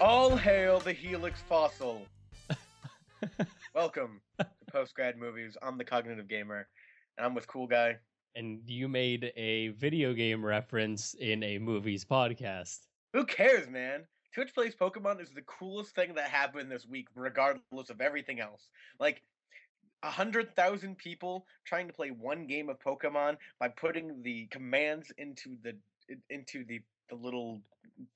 All hail the Helix Fossil. Welcome to Postgrad Movies. I'm the Cognitive Gamer, and I'm with Cool Guy. And you made a video game reference in a movies podcast. Who cares, man? Twitch Plays Pokemon is the coolest thing that happened this week, regardless of everything else. Like, 100,000 people trying to play one game of Pokemon by putting the commands into the little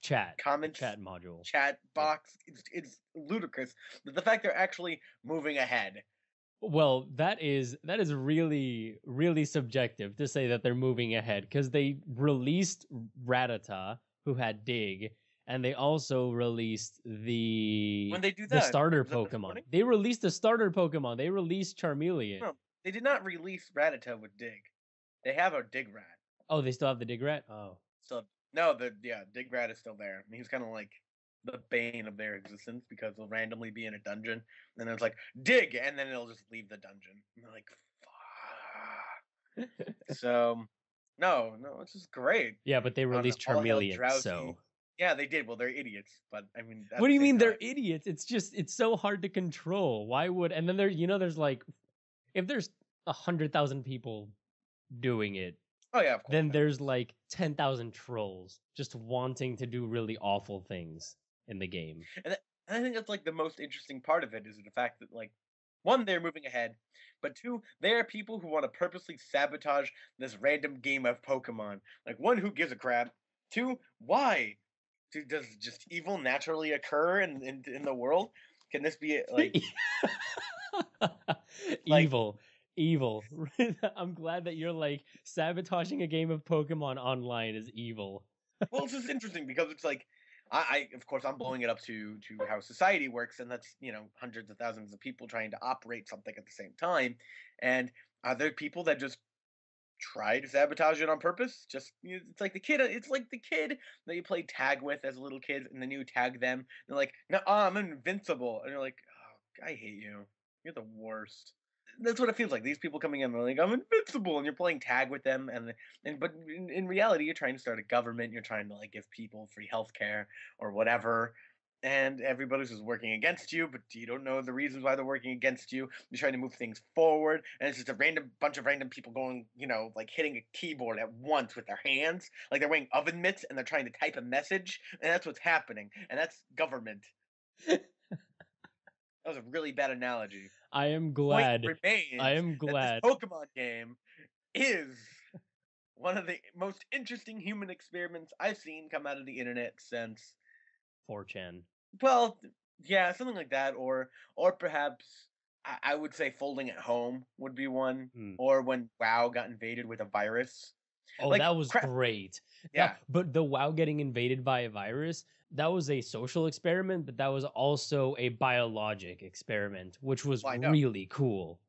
Chat comments chat module. chat box. It's ludicrous. But the fact they're actually moving ahead. Well, that is really, really subjective to say that they're moving ahead, because they released Rattata, who had Dig, and they also released the When they do the that, starter was that this Pokemon. morning? They released the starter Pokemon. They released Charmeleon. No, they did not release Rattata with Dig. They have a Digrat. Oh, they still have the Digrat? Oh. Digrat is still there. And he's kind of like the bane of their existence because they'll randomly be in a dungeon, and then it's like dig, and then it'll just leave the dungeon. And they're like, fuck. So, no, it's just great. Yeah, but they released All Hail Charmeleon, Drowsy. so... Yeah, they did. Well, they're idiots, but I mean... What do you mean they're idiots? It's so hard to control. Why would... And then there's like... If there's 100,000 people doing it, oh yeah, of course, then there's like 10,000 trolls just wanting to do really awful things in the game. And I think that's like the most interesting part of it is the fact that, like, one, they're moving ahead, but two, there are people who want to purposely sabotage this random game of Pokemon. Like, one, who gives a crap? Two, why? Does just evil naturally occur in the world? Can this be like evil? I'm glad that you're like sabotaging a game of Pokemon online is evil. Well, it's just interesting because it's like I of course I'm blowing it up to how society works, and that's, you know, hundreds of thousands of people trying to operate something at the same time. And are there people that just try to sabotage it on purpose? Just, you know, it's like the kid that you played tag with as a little kid, and then you tag them, and they're like, no, I'm invincible, and you're like, oh, I hate you, you're the worst. That's what it feels like. These people coming in, they're like, I'm invincible, and you're playing tag with them, but in reality, you're trying to start a government. You're trying to like give people free healthcare or whatever, and everybody's just working against you, but you don't know the reasons why they're working against you. You're trying to move things forward, and it's just a bunch of random people going, you know, like hitting a keyboard at once with their hands, like they're wearing oven mitts and they're trying to type a message, and that's what's happening, and that's government. That was a really bad analogy. I am glad. Point remains I am glad. that this Pokemon game is one of the most interesting human experiments I've seen come out of the internet since 4chan. Well, yeah, something like that, or perhaps I would say Folding at Home would be one, or when WoW got invaded with a virus. Oh, like, that was great. Yeah. But the WoW getting invaded by a virus, that was a social experiment, but that was also a biologic experiment, which was really cool.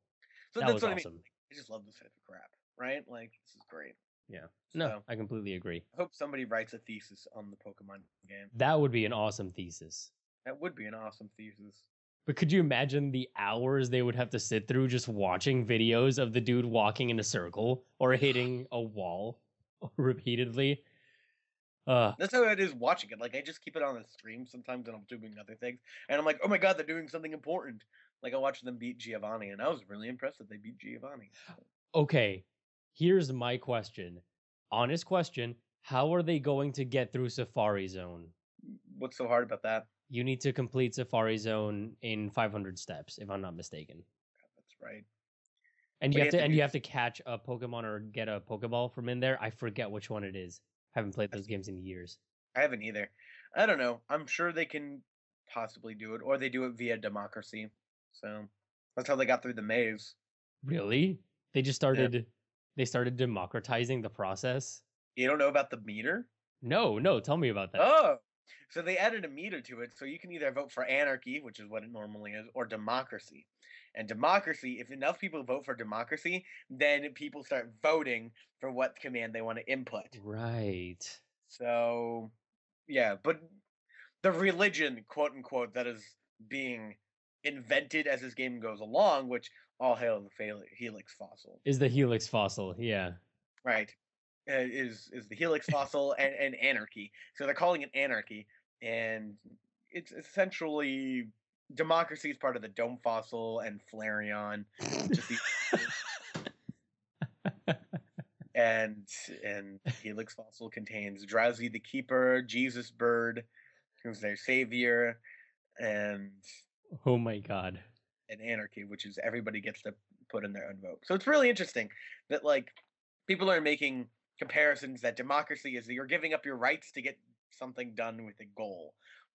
So that that's was what awesome. I mean. I just love this type of crap, right? Like, this is great. Yeah. No, I completely agree. I hope somebody writes a thesis on the Pokemon game. That would be an awesome thesis. That would be an awesome thesis. But could you imagine the hours they would have to sit through just watching videos of the dude walking in a circle or hitting a wall repeatedly? That's how it is watching it. Like, I just keep it on the stream sometimes when I'm doing other things, and I'm like, oh my god, they're doing something important. Like, I watched them beat Giovanni, and I was really impressed that they beat Giovanni. Okay, here's my question. Honest question. How are they going to get through Safari Zone? What's so hard about that? You need to complete Safari Zone in 500 steps, if I'm not mistaken. That's right. And you have to catch a Pokemon or get a Pokeball from in there. I forget which one it is. Haven't played those games in years. I haven't either. I don't know. I'm sure they can possibly do it, or they do it via democracy. So that's how they got through the maze. Really? They just started. Yeah. They started democratizing the process. You don't know about the meter? No. Tell me about that. Oh, so they added a meter to it, so you can either vote for anarchy, which is what it normally is, or democracy. And democracy, if enough people vote for democracy, then people start voting for what command they want to input. Right. So, yeah, but the religion, quote unquote, that is being invented as this game goes along, which all hail the Helix Fossil. Is the Helix Fossil, yeah. Right. Is the Helix Fossil and anarchy. So they're calling it anarchy. And it's essentially Democracy is part of the Dome Fossil and Flareon, just the and and Helix Fossil contains Drowsy the Keeper, Jesus Bird, who's their savior, and Oh my god. and Anarchy, which is everybody gets to put in their own vote. So it's really interesting that like people are making comparisons that democracy is that you're giving up your rights to get something done with a goal,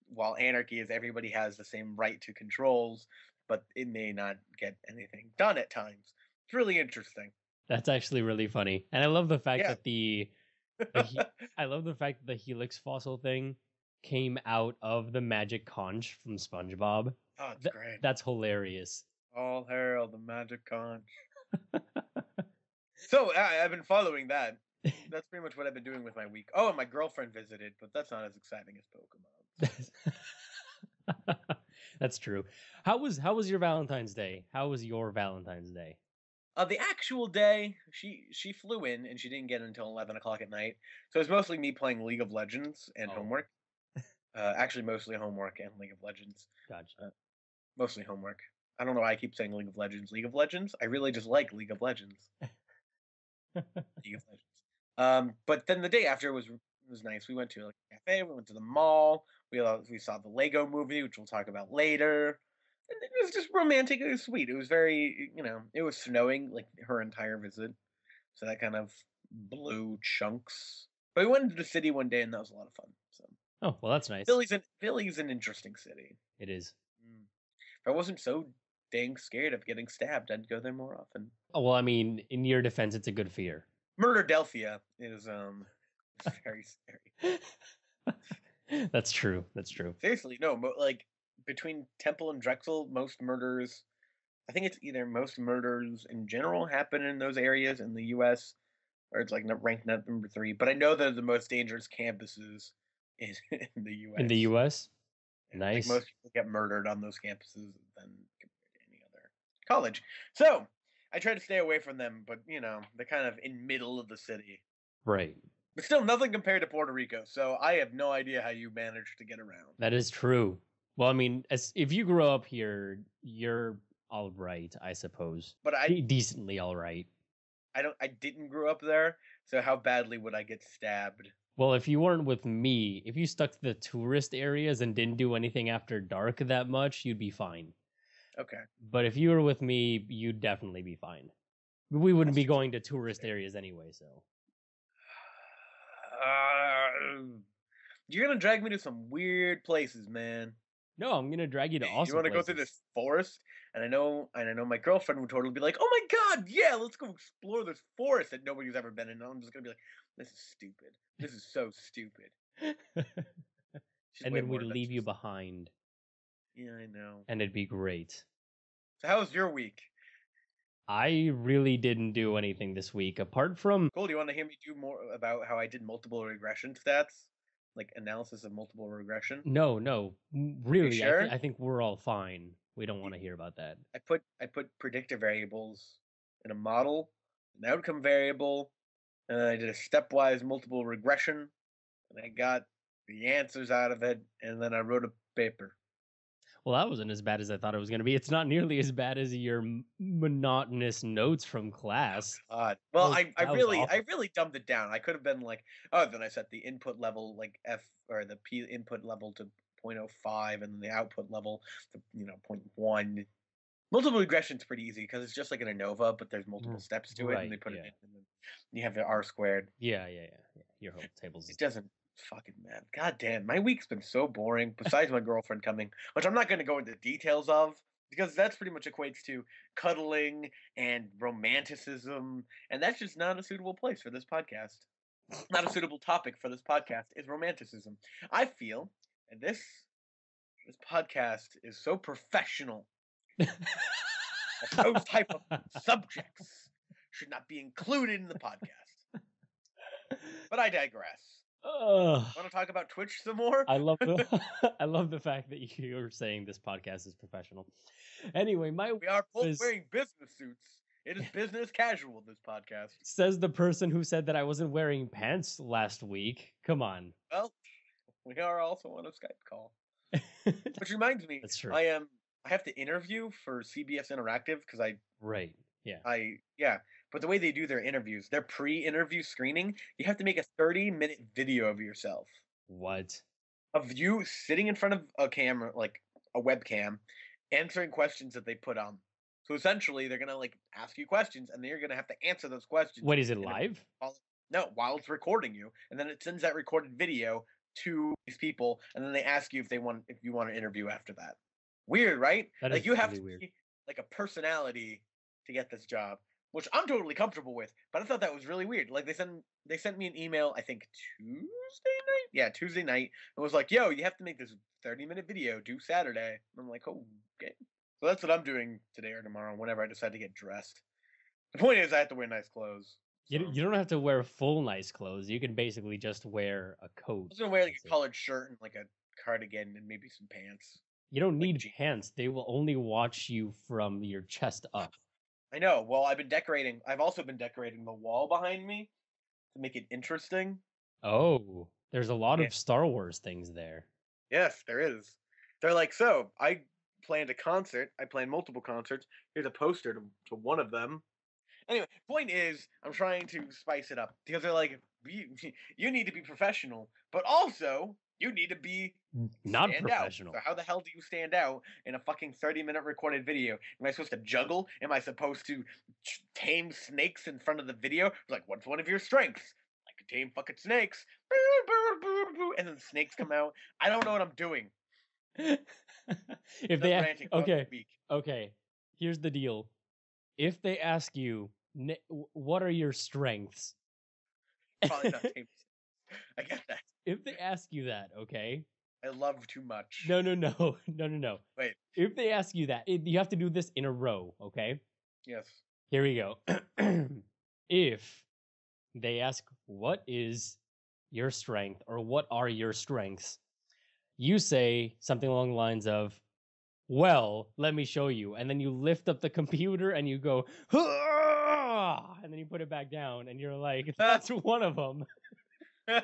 while anarchy is everybody has the same right to controls, but it may not get anything done at times. It's really interesting. That's actually really funny. And I love the fact Yeah. that I love the fact that the Helix fossil thing came out of the magic conch from SpongeBob. Oh, it's great. That's hilarious. All hail the magic conch. So I've been following that. That's pretty much what I've been doing with my week. Oh, and my girlfriend visited, but that's not as exciting as Pokemon. That's true. How was your Valentine's Day? How was your Valentine's Day? The actual day, she flew in and she didn't get in until 11 o'clock at night. So it was mostly me playing League of Legends and Oh. homework. Actually, mostly homework and League of Legends. Gotcha. Mostly homework. I don't know why I keep saying League of Legends. League of Legends. I really just like League of Legends. League of Legends. But then the day after was nice. We went to like a cafe. We went to the mall. We saw the Lego Movie, which we'll talk about later. And it was just romantic. It was sweet. It was very, it was snowing like her entire visit, so that kind of blew chunks. But we went into the city one day, and that was a lot of fun. So Oh, well, that's nice. Philly's an interesting city. It is. If I wasn't so dang scared of getting stabbed, I'd go there more often. Oh, well, I mean, in your defense, it's a good fear. Murderdelphia is very scary. That's true. That's true. Seriously, no, like between Temple and Drexel, most murders, I think it's either most murders in general happen in those areas in the U.S. or it's like ranked number 3. But I know they're the most dangerous campuses in the U.S. In the U.S. Yeah, Nice. Like most people get murdered on those campuses than compared to any other college. So I try to stay away from them, but they're kind of in middle of the city. Right. But still, nothing compared to Puerto Rico. So I have no idea how you managed to get around. That is true. Well, I mean, if you grow up here, you're all right, I suppose. But decently all right. I didn't grow up there, so how badly would I get stabbed? Well, if you weren't with me, if you stuck to the tourist areas and didn't do anything after dark that much, you'd be fine. Okay. But if you were with me, you'd definitely be fine. We wouldn't be going to tourist areas anyway, so. You're gonna drag me to some weird places, man. No, I'm gonna drag you to awesome. You want to go through this forest, and I know my girlfriend would totally be like, "Oh my god, yeah, let's go explore this forest that nobody's ever been in." And I'm just gonna be like, "This is stupid. This is so stupid." And then we'd leave you behind. Yeah, I know. And it'd be great. So how was your week? I really didn't do anything this week, apart from... Cool, do you want to hear me do more about how I did multiple regression stats? Like, analysis of multiple regression? No. Really, sure? I think we're all fine. We don't want to hear about that. I put predictor variables in a model, an outcome variable, and then I did a stepwise multiple regression, and I got the answers out of it, and then I wrote a paper. Well, that wasn't as bad as I thought it was going to be. It's not nearly as bad as your monotonous notes from class. God. Well, I really awful. dumbed it down. I could have been like, oh, then I set the input level like F or the P input level to 0.05 and then the output level to 0.1. Multiple regression's pretty easy because it's just like an ANOVA, but there's multiple steps to it, and they put it in, and then you have the R squared. Yeah. Your whole tables. It doesn't fucking matter. God damn, my week's been so boring. Besides my girlfriend coming, which I'm not going to go into details of because that's pretty much equates to cuddling and romanticism, and that's just not a suitable place for this podcast. Not a suitable topic for this podcast is romanticism. I feel, and this podcast is so professional. Those type of subjects should not be included in the podcast. But I digress. Want to talk about Twitch some more? I love the fact that you're saying this podcast is professional. Anyway, we are both wearing business suits. It is business casual, this podcast. Says the person who said that I wasn't wearing pants last week. Come on. Well, we are also on a Skype call. Which reminds me, That's true. I have to interview for CBS Interactive because Right. Yeah. yeah. But the way they do their interviews, their pre-interview screening, you have to make a 30-minute video of yourself, What? of you sitting in front of a camera, like a webcam, answering questions that they put on. So essentially, they're gonna like ask you questions, and then you're gonna have to answer those questions. What is it in a, live? no, while it's recording you, and then it sends that recorded video to these people, and then they ask you if you want to interview after that. Weird, right? That Like is you have really to weird. be like a personality to get this job, which I'm totally comfortable with. But I thought that was really weird. Like they sent me an email, I think Tuesday night. Yeah, Tuesday night. It was like, yo, you have to make this 30-minute video due Saturday. And I'm like, oh, okay. So that's what I'm doing today or tomorrow, whenever I decide to get dressed. The point is, I have to wear nice clothes. So You don't have to wear full nice clothes. You can basically just wear a I coat. was gonna wear like That's a it. collared shirt and like a cardigan and maybe some pants, You don't like need jeans. pants. They will only watch you from your chest up. I know. Well, I've been decorating. I've also been decorating the wall behind me to make it interesting. Oh, there's a lot Yeah. of Star Wars things there. Yes, there is. They're like, so I planned a concert. I planned multiple concerts. Here's a poster to one of them. Anyway, point is, I'm trying to spice it up because they're like, you need to be professional, but also you need to be Not stand out. professional. So how the hell do you stand out in a fucking 30-minute recorded video? Am I supposed to juggle? Am I supposed to tame snakes in front of the video? It's like, what's one of your strengths? I can tame fucking snakes. And then snakes come out. I don't know what I'm doing. If Done they ranting for okay, a week. okay, here's the deal. If they ask you, what are your strengths? Probably not tame snakes. I get that. If they ask you that, okay? I love too much. No, no, no, no, no, no. Wait. If they ask you that, you have to do this in a row, okay? Yes. Here we go. If they ask, what is your strength or what are your strengths? You say something along the lines of, well, let me show you. And then you lift up the computer and you go, "Hurrah!" And then you put it back down and you're like, that's one of them. I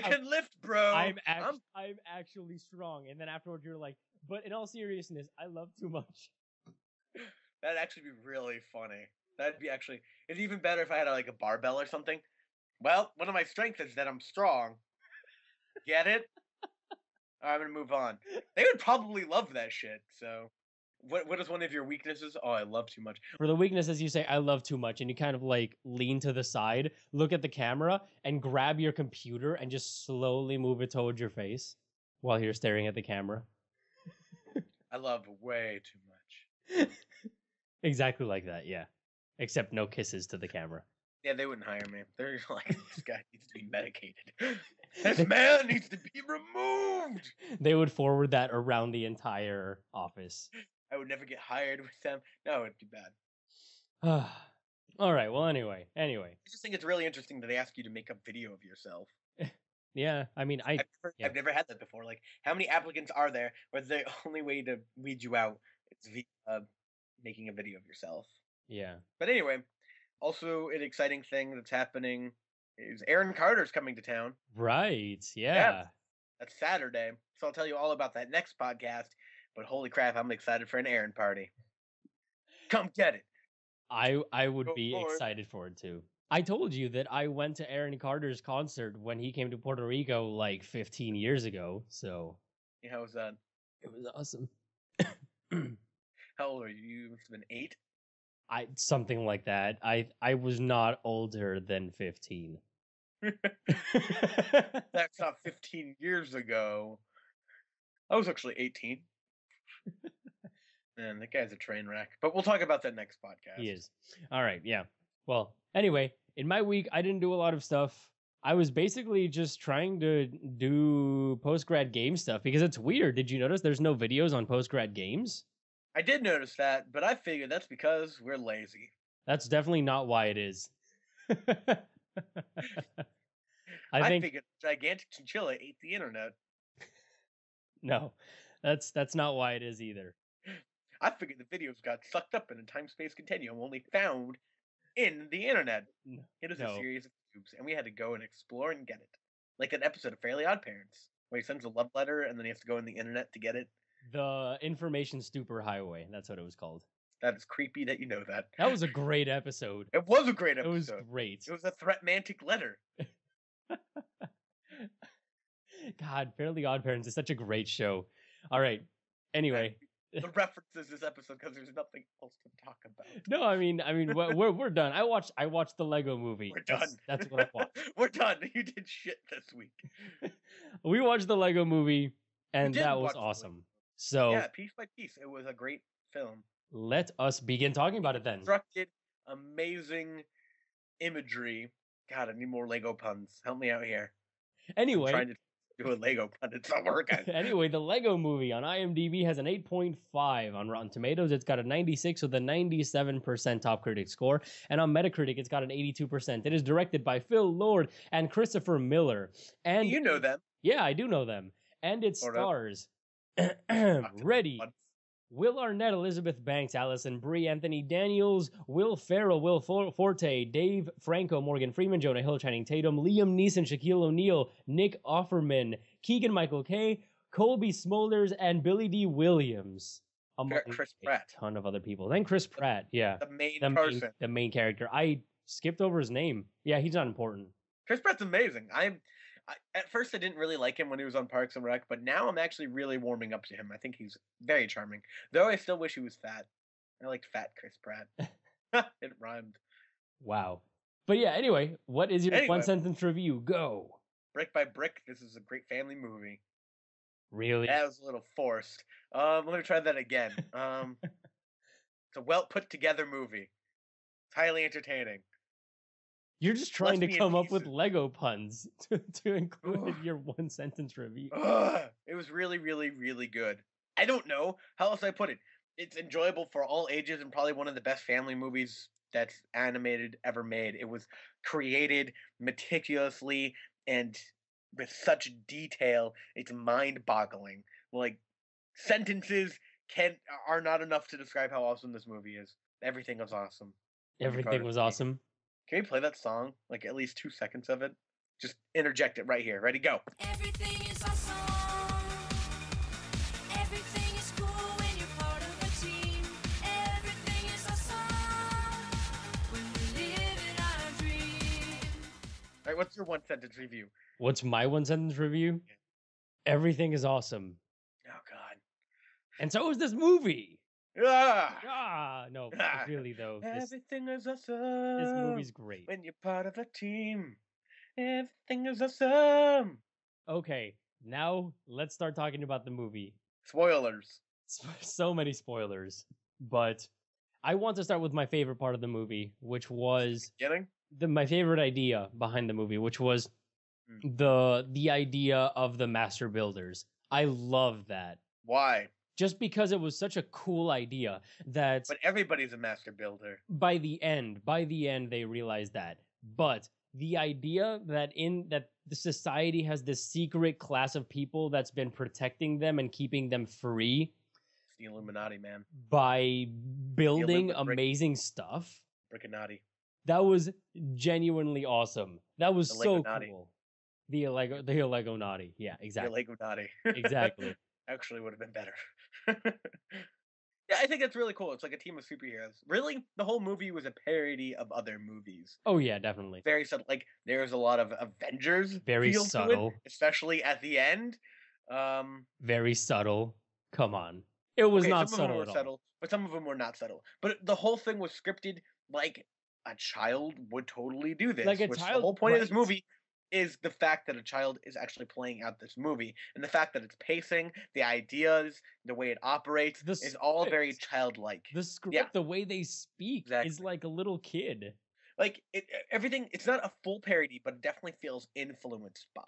can lift, bro. I'm actually strong. And then afterwards you're like, but in all seriousness, I love too much. That'd actually be really funny. That'd be actually. It's even better if I had like a barbell or something. Well, one of my strengths is that I'm strong. Get it? All right, I'm gonna move on. They would probably love that shit. So, what is one of your weaknesses? Oh, I love too much. For the weaknesses, you say, I love too much. And you kind of like lean to the side, look at the camera, and grab your computer and just slowly move it towards your face while you're staring at the camera. I love way too much. Exactly like that, yeah. Except no kisses to the camera. Yeah, they wouldn't hire me. They're like, this guy needs to be medicated. This man needs to be removed. They would forward that around the entire office. I would never get hired with them. No, it'd be bad. All right, well, anyway. I just think it's really interesting that they ask you to make a video of yourself. Yeah, I mean, I've never had that before. Like, how many applicants are there where the only way to weed you out is via making a video of yourself? yeah. But anyway, also an exciting thing that's happening is Aaron Carter's coming to town. Right, yeah. That's Saturday. So I'll tell you all about that next podcast. But holy crap, I'm excited for an Aaron party. Come get it. I would Go be for it. excited for it too. I told you that I went to Aaron Carter's concert when he came to Puerto Rico like 15 years ago, so Yeah, how was that? it was awesome. How old are you? You must have been 8. Something like that. I was not older than 15. That's not 15 years ago. I was actually 18. Man, that guy's a train wreck. But we'll talk about that next podcast. He is. All right, yeah. Well, anyway, in my week I didn't do a lot of stuff. I was basically just trying to do post-grad game stuff because it's weird. Did you notice there's no videos on post-grad games? I did notice that, but I figured that's because we're lazy. That's definitely not why it is. I think figured gigantic chinchilla ate the internet. no. That's not why it is either. I figured the videos got sucked up in a time-space continuum only found in the internet. It is a No. series of tubes, and we had to go and explore and get it. Like an episode of Fairly Odd Parents. where he sends a love letter and then he has to go on the internet to get it. The Information Stupor Highway. That's what it was called. That is creepy that you know that. That was a great episode. It was a great It was episode. great. It was a threatmantic letter. God, Fairly Odd Parents is such a great show. All right. Anyway, The references this episode because there's nothing else to talk about. no, I mean, we're done. I watched the Lego Movie. We're done. That's what I watched. We're done. You did shit this week. We watched the Lego Movie, and did that was watch the Lego awesome. So Yeah, piece by piece, it was a great film. let us begin talking about it then. Constructed, amazing imagery. God, I need more Lego puns. Help me out here. I'm Anyway, trying to do a Lego pun. It's not working. anyway, the Lego Movie on IMDb has an 8.5. On Rotten Tomatoes, it's got a 96 with a 97% top critic score. And on Metacritic, it's got an 82%. It is directed by Phil Lord and Christopher Miller. And You know them. yeah, I do know them. And it Sort of. stars Talk to Ready, them. Will Arnett, Elizabeth Banks, Allison Brie, Anthony Daniels, Will Ferrell, Will Forte, Dave Franco, Morgan Freeman, Jonah Hill, Channing Tatum, Liam Neeson, Shaquille O'Neal, Nick Offerman, Keegan-Michael Kay, Colby Smulders, and Billy D. Williams. Among Chris a Pratt. ton of other people. Then Chris Pratt, yeah. The main The person. main character. I skipped over his name. Yeah, he's not important. Chris Pratt's amazing. At first I didn't really like him when he was on Parks and Rec, but now I'm actually really warming up to him. I think he's very charming. Though I still wish he was fat. I liked fat Chris Pratt. It rhymed. Wow. But yeah, anyway, what is your Anyway. one sentence review? Go. Brick by brick, this is a great family movie. Really? That was a little forced. Let me try that again. It's a well put together movie. It's highly entertaining. You're just trying to me in come up with pieces. Lego puns to include in Ugh. your one sentence review. It was really, really, really good. I don't know how else I put it. It's enjoyable for all ages and probably one of the best family movies that's animated ever made. It was created meticulously and with such detail. It's mind-boggling. Like sentences are not enough to describe how awesome this movie is. Everything was awesome. I'm proud Everything of was me. awesome. Can we play that song? Like at least 2 seconds of it? Just interject it right here. Ready, go. Everything is awesome. Everything is cool when you're part of a team. Everything is awesome when we live in our dream. All right, what's your one sentence review? What's my one sentence review? Everything is awesome. Oh God. And so is this movie. Ah! No, Ah. really though. Everything is awesome. This movie's great. when you're part of a team. Everything is awesome. Okay, now let's start talking about the movie. Spoilers. So many spoilers, but I want to start with my favorite part of the movie, which was Getting? my favorite idea behind the movie, which was the idea of the master builders. I love that. Why? Just because it was such a cool idea that But everybody's a master builder. by the end they realized that. But the idea that the society has this secret class of people that's been protecting them and keeping them free It's the Illuminati, man. by building Illuminati. amazing stuff. Brickinati. That was genuinely awesome. That was The so Lego-nati. cool. The Lego Naughty. Yeah, exactly. The Legonati. Exactly. Actually would have been better. Yeah, I think that's really cool. It's like a team of superheroes. Really, the whole movie was a parody of other movies. Oh yeah, definitely. Very subtle. Like there's a lot of Avengers Very feel to it, subtle. especially at the end. Very subtle. Come on. It was Okay, not some of them subtle were at all. subtle, but some of them were not subtle. But the whole thing was scripted like a child would totally do this. Like a which child, the whole point of this right. movie is the fact that a child is actually playing out this movie, and the fact that it's pacing, the ideas, the way it operates The is all very script. childlike. The script, the way they speak, is Exactly. like a little kid. Like everything, it's not a full parody, but it definitely feels influenced by,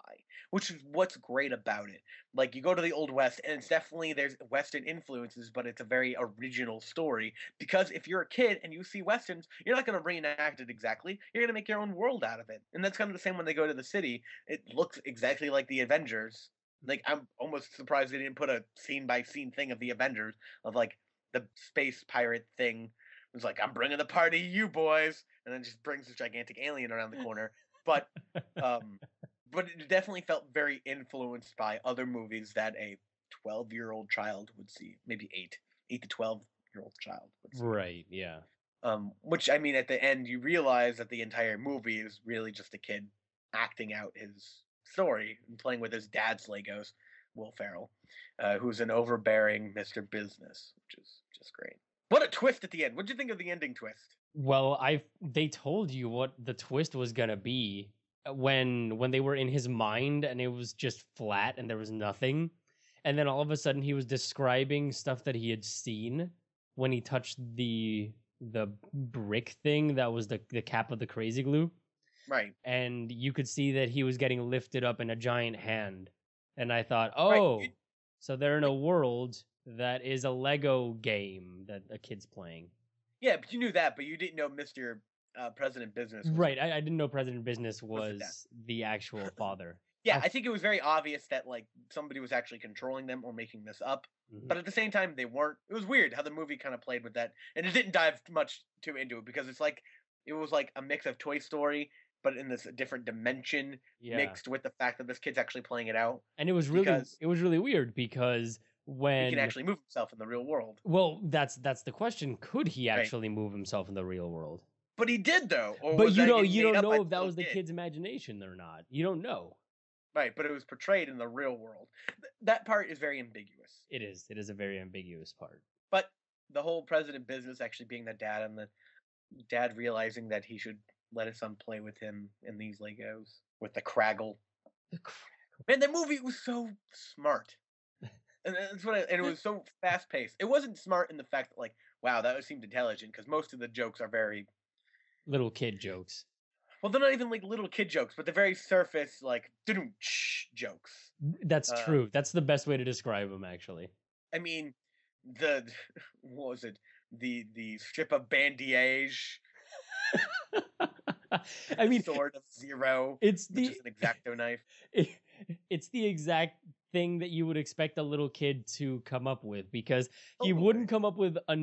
which is what's great about it. Like you go to the Old West, and it's definitely there's Western influences, but it's a very original story. Because if you're a kid and you see Westerns, you're not going to reenact it exactly. You're going to make your own world out of it, and that's kind of the same when they go to the city. It looks exactly like the Avengers. Like I'm almost surprised they didn't put a scene by scene thing of the Avengers of like the space pirate thing. It was like, I'm bringing the party, you boys, and then just brings this gigantic alien around the corner. But but it definitely felt very influenced by other movies that a 12-year-old child would see, maybe 8 to 12-year-old child would see. Right, yeah. Which I mean, at the end, you realize that the entire movie is really just a kid acting out his story and playing with his dad's Legos, Will Ferrell, who's an overbearing Mr. Business, which is just great. What a twist at the end! What'd you think of the ending twist? Well, they told you what the twist was gonna be when they were in his mind and it was just flat and there was nothing. And then all of a sudden he was describing stuff that he had seen when he touched the brick thing that was the cap of the crazy glue. Right. And you could see that he was getting lifted up in a giant hand. And I thought, Right, oh, so they're in a world that is a Lego game that a kid's playing. Yeah, but you knew that, but you didn't know Mr. President Business. Was Right. I didn't know President Business Was it that? was the actual father. Yeah, I- I think it was very obvious that like somebody was actually controlling them or making this up. Mhm. But at the same time, they weren't. It was weird how the movie kind of played with that, and it didn't dive much too into it because it's like it was like a mix of Toy Story, but in this different dimension, Yeah. mixed with the fact that this kid's actually playing it out. And it was really because- weird because He when can actually move himself in the real world. well, that's the question. Could he Right. actually move himself in the real world? But he did though. Or But was you that don't getting you made don't up by know if that little was the kid? kid's imagination or not. You don't know. Right, but it was portrayed in the real world. That part is very ambiguous. It is. It is a very ambiguous part. But the whole President Business actually being the dad and the dad realizing that he should let his son play with him in these Legos with the Craggle. Man, that movie was so smart. And that's what and it was so fast paced. It wasn't smart in the fact that like, wow, that seemed intelligent because most of the jokes are very Little kid jokes. well, they're not even like little kid jokes, but they're very surface like jokes. That's Uh, true. That's the best way to describe him, actually. I mean, the what was it? The strip of bandage, I mean, sword of zero, it's which the is an exacto knife. it's the exact thing that you would expect a little kid to come up with because he Totally. wouldn't come up with a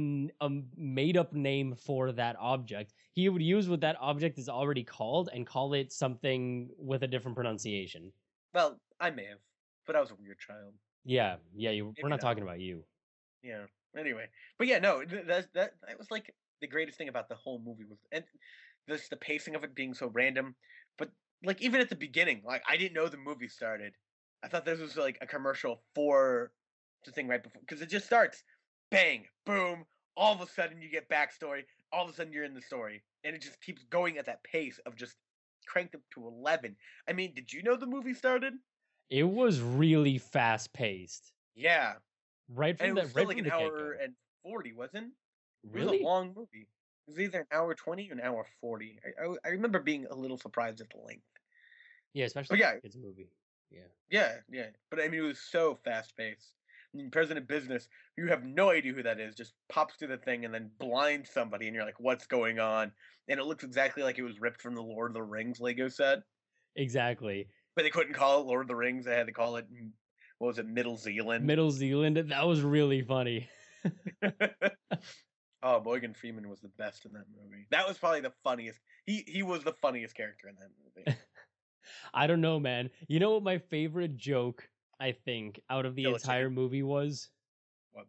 made up name for that object. He would use what that object is already called and call it something with a different pronunciation. Well, I may have, but I was a weird child. Yeah, we're Maybe not not. talking about you. Yeah. Anyway, but yeah, no, that was like the greatest thing about the whole movie was, and this the pacing of it being so random. But like even at the beginning, like I didn't know the movie started. I thought this was like a commercial for the thing right before because it just starts, bang, boom. All of a sudden you get backstory. All of a sudden you're in the story, and it just keeps going at that pace of just cranked up to 11. I mean, did you know the movie started? It was really fast paced. Yeah, Right and from it the was still right like from an the hour get-go. and 40, wasn't? It was Really? a long movie. It was either an hour 20 or an hour 40. I remember being a little surprised at the length. Yeah, especially yeah. for a kids movie. Yeah. Yeah. But I mean, it was so fast paced. I mean, President Business, you have no idea who that is, just pops through the thing and then blinds somebody, and you're like, what's going on? And it looks exactly like it was ripped from the Lord of the Rings Lego set. Exactly. But they couldn't call it Lord of the Rings. They had to call it, what was it, Middle Zealand? Middle Zealand. That was really funny. Oh, Morgan Freeman was the best in that movie. That was probably the funniest. He was the funniest character in that movie. I don't know, man. You know what my favorite joke, I think, out of the Kill a entire chicken. movie was? What?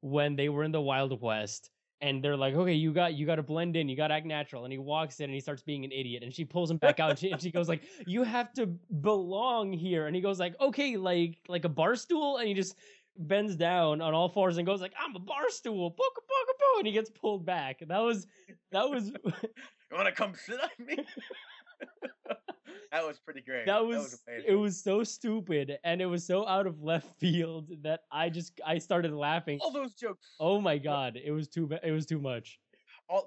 When they were in the Wild West and they're like, okay, you got to blend in, you got to act natural. And he walks in and he starts being an idiot and she pulls him back out and she goes like, you have to belong here. And he goes like, okay, like a bar stool. And he just bends down on all fours and goes like, I'm a bar stool. Boka, boka, boka. And he gets pulled back. That was You want to come sit on me? That was pretty great. that was amazing. it was so stupid and it was so out of left field that I started laughing. All those jokes. Oh my god, it was too much.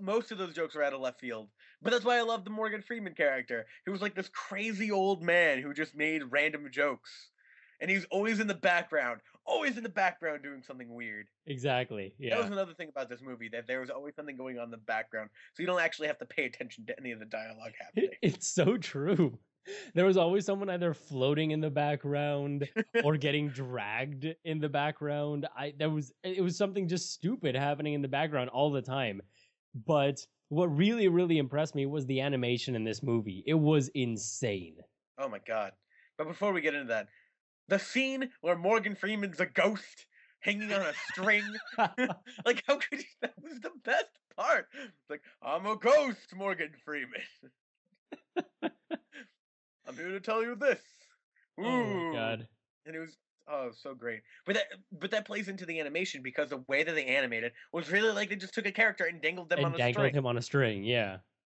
Most of those jokes were out of left field. But that's why I love the Morgan Freeman character. He was like this crazy old man who just made random jokes. And he was always in the background. Always in the background doing something weird. Exactly. That Yeah. was another thing about this movie, that there was always something going on in the background. So you don't actually have to pay attention to any of the dialogue happening. It's so true. There was always someone either floating in the background or getting dragged in the background. It was something just stupid happening in the background all the time. But what really, really impressed me was the animation in this movie. It was insane. Oh my god! But before we get into that, the scene where Morgan Freeman's a ghost hanging on a string, like how could you, that was the best part. It's like I'm a ghost, Morgan Freeman. I'm here to tell you this. Oh my Ooh, god. and it was so great. But that plays into the animation because the way that they animated was really like they just took a character and dangled them And on a dangled string. him on a string, yeah.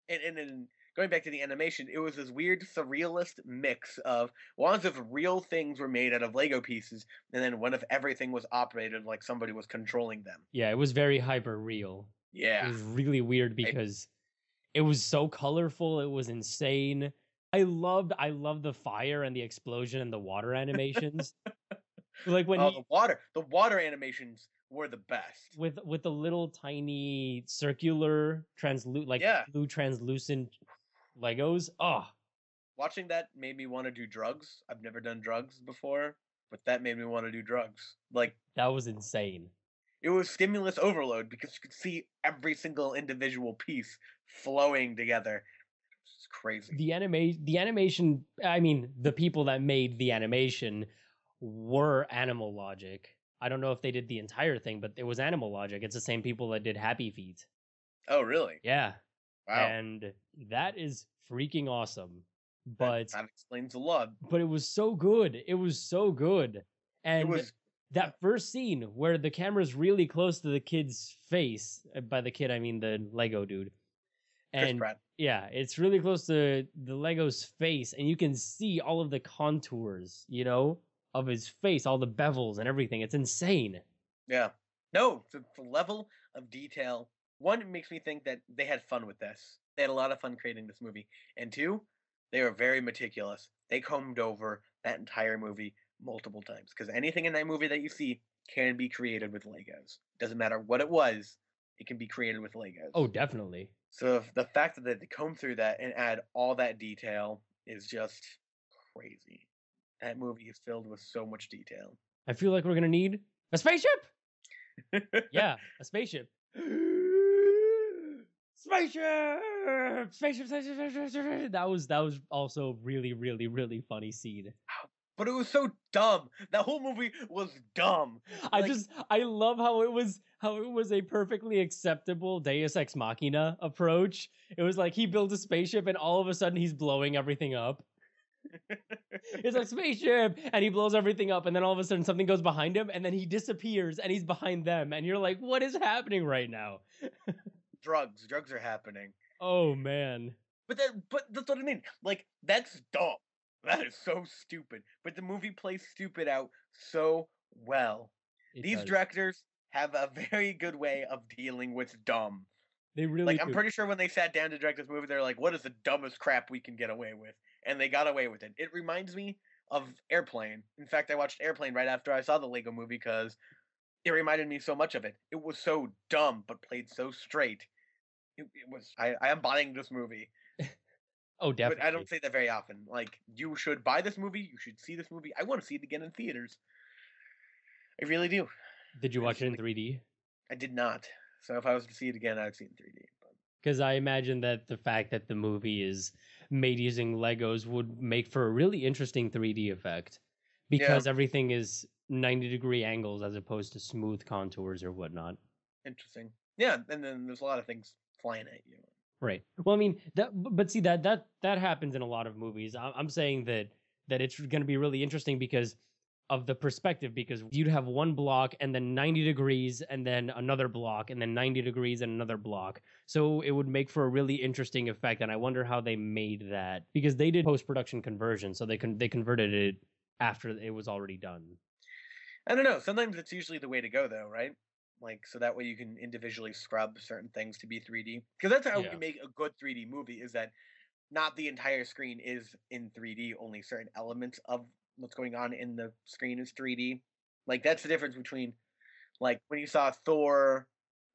And then going back to the animation, it was this weird surrealist mix of what if real things were made out of Lego pieces, and then what if everything was operated like somebody was controlling them. Yeah, it was very hyper real. It Yeah. was really weird because it was so colorful, it was insane. I loved the fire and the explosion and the water animations. Like when Oh, he the water animations were the best. with the little tiny circular Yeah. blue translucent Legos. Oh, Watching that made me want to do drugs. I've never done drugs before, but that made me want to do drugs. Like that was insane. it was stimulus overload because you could see every single individual piece flowing together. It's crazy. The animation, I mean, the people that made the animation were Animal Logic. I don't know if they did the entire thing, but it was Animal Logic. It's the same people that did Happy Feet. Oh, really? Yeah. Wow. And that is freaking awesome. That But explains a lot. it was so good. It was so good. And It was that first scene where the camera's really close to the kid's face, by the kid I mean the Lego dude. Chris And Pratt. yeah, it's really close to the Lego's face, and you can see all of the contours, of his face, all the bevels and everything. It's insane. Yeah. No, the level of detail. One, it makes me think that they had fun with this. They had a lot of fun creating this movie. And two, they were very meticulous. They combed over that entire movie multiple times. Because anything in that movie that you see can be created with Legos. Doesn't matter what it was, it can be created with Legos. Oh, definitely. So the fact that they comb through that and add all that detail is just crazy. That movie is filled with so much detail. I feel like we're gonna need a spaceship. Yeah, a spaceship. Spaceship. That was also really, really, really funny scene. But it was so dumb. That whole movie was dumb. Like, I love how it was a perfectly acceptable Deus Ex Machina approach. It was like he builds a spaceship and all of a sudden he's blowing everything up. It's like spaceship and he blows everything up and then all of a sudden something goes behind him and then he disappears and he's behind them and you're like, what is happening right now? drugs are happening. Oh man. But that's what I mean. Like that's dumb. That is so stupid. But the movie plays stupid out so well. It These does. directors have a very good way of dealing with dumb. They really Like I'm do. pretty sure when they sat down to direct this movie, they're like, "What is the dumbest crap we can get away with?" And they got away with it. It reminds me of Airplane. In fact, I watched Airplane right after I saw the Lego Movie because it reminded me so much of it. It was so dumb but played so straight. It was. I am buying this movie, Oh, definitely. but I don't say that very often. Like you should buy this movie. You should see this movie. I want to see it again in theaters. I really do. Did you I watch it in just 3D? I did not. So if I was to see it again, I'd see it in 3D. But Because I imagine that the fact that the movie is made using Legos would make for a really interesting 3D effect. Because everything is 90-degree angles as opposed to smooth contours or whatnot. interesting. Yeah, and then there's a lot of things flying at you. Right. Well, I mean, but see that happens in a lot of movies. I'm saying that it's going to be really interesting because of the perspective, because you'd have one block and then 90 degrees and then another block and then 90 degrees and another block. So it would make for a really interesting effect. And I wonder how they made that, because they did post-production conversion. So they converted it after it was already done. I don't know. Sometimes it's usually the way to go, though, right? Like, so that way you can individually scrub certain things to be 3D. Because that's how Yeah. you make a good 3D movie, is that not the entire screen is in 3D, only certain elements of what's going on in the screen is 3D. Like, that's the difference between, like, when you saw Thor,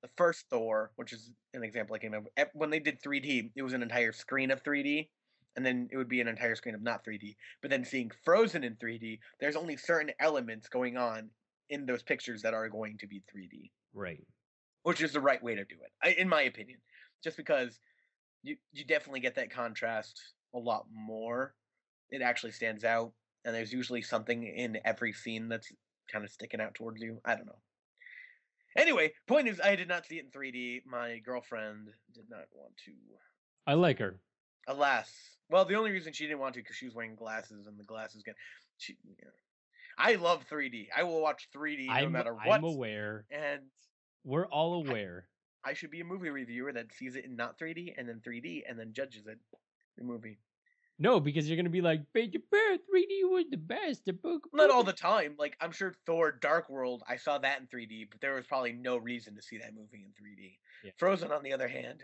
the first Thor, which is an example I came up with, when they did 3D, it was an entire screen of 3D, and then it would be an entire screen of not 3D. But then seeing Frozen in 3D, there's only certain elements going on in those pictures that are going to be 3D, Right. which is the right way to do it, in my opinion. Just because you definitely get that contrast a lot more it actually stands out, and there's usually something in every scene that's kind of sticking out towards you. I don't know. Anyway, point is, I did not see it in 3D. My girlfriend did not want to. I like her. Alas, well, the only reason she didn't want to because she was wearing glasses, and the glasses get. She, yeah. I love 3D. I will watch 3D no matter what. I'm aware. And We're all aware. I should be a movie reviewer that sees it in not 3D and then 3D and then judges it. The movie. No, because you're gonna be like, Peter Pan 3D was the best. The book. Not all the time. Like, I'm sure Thor Dark World, I saw that in 3D, but there was probably no reason to see that movie in 3D. Yeah. Frozen, on the other hand,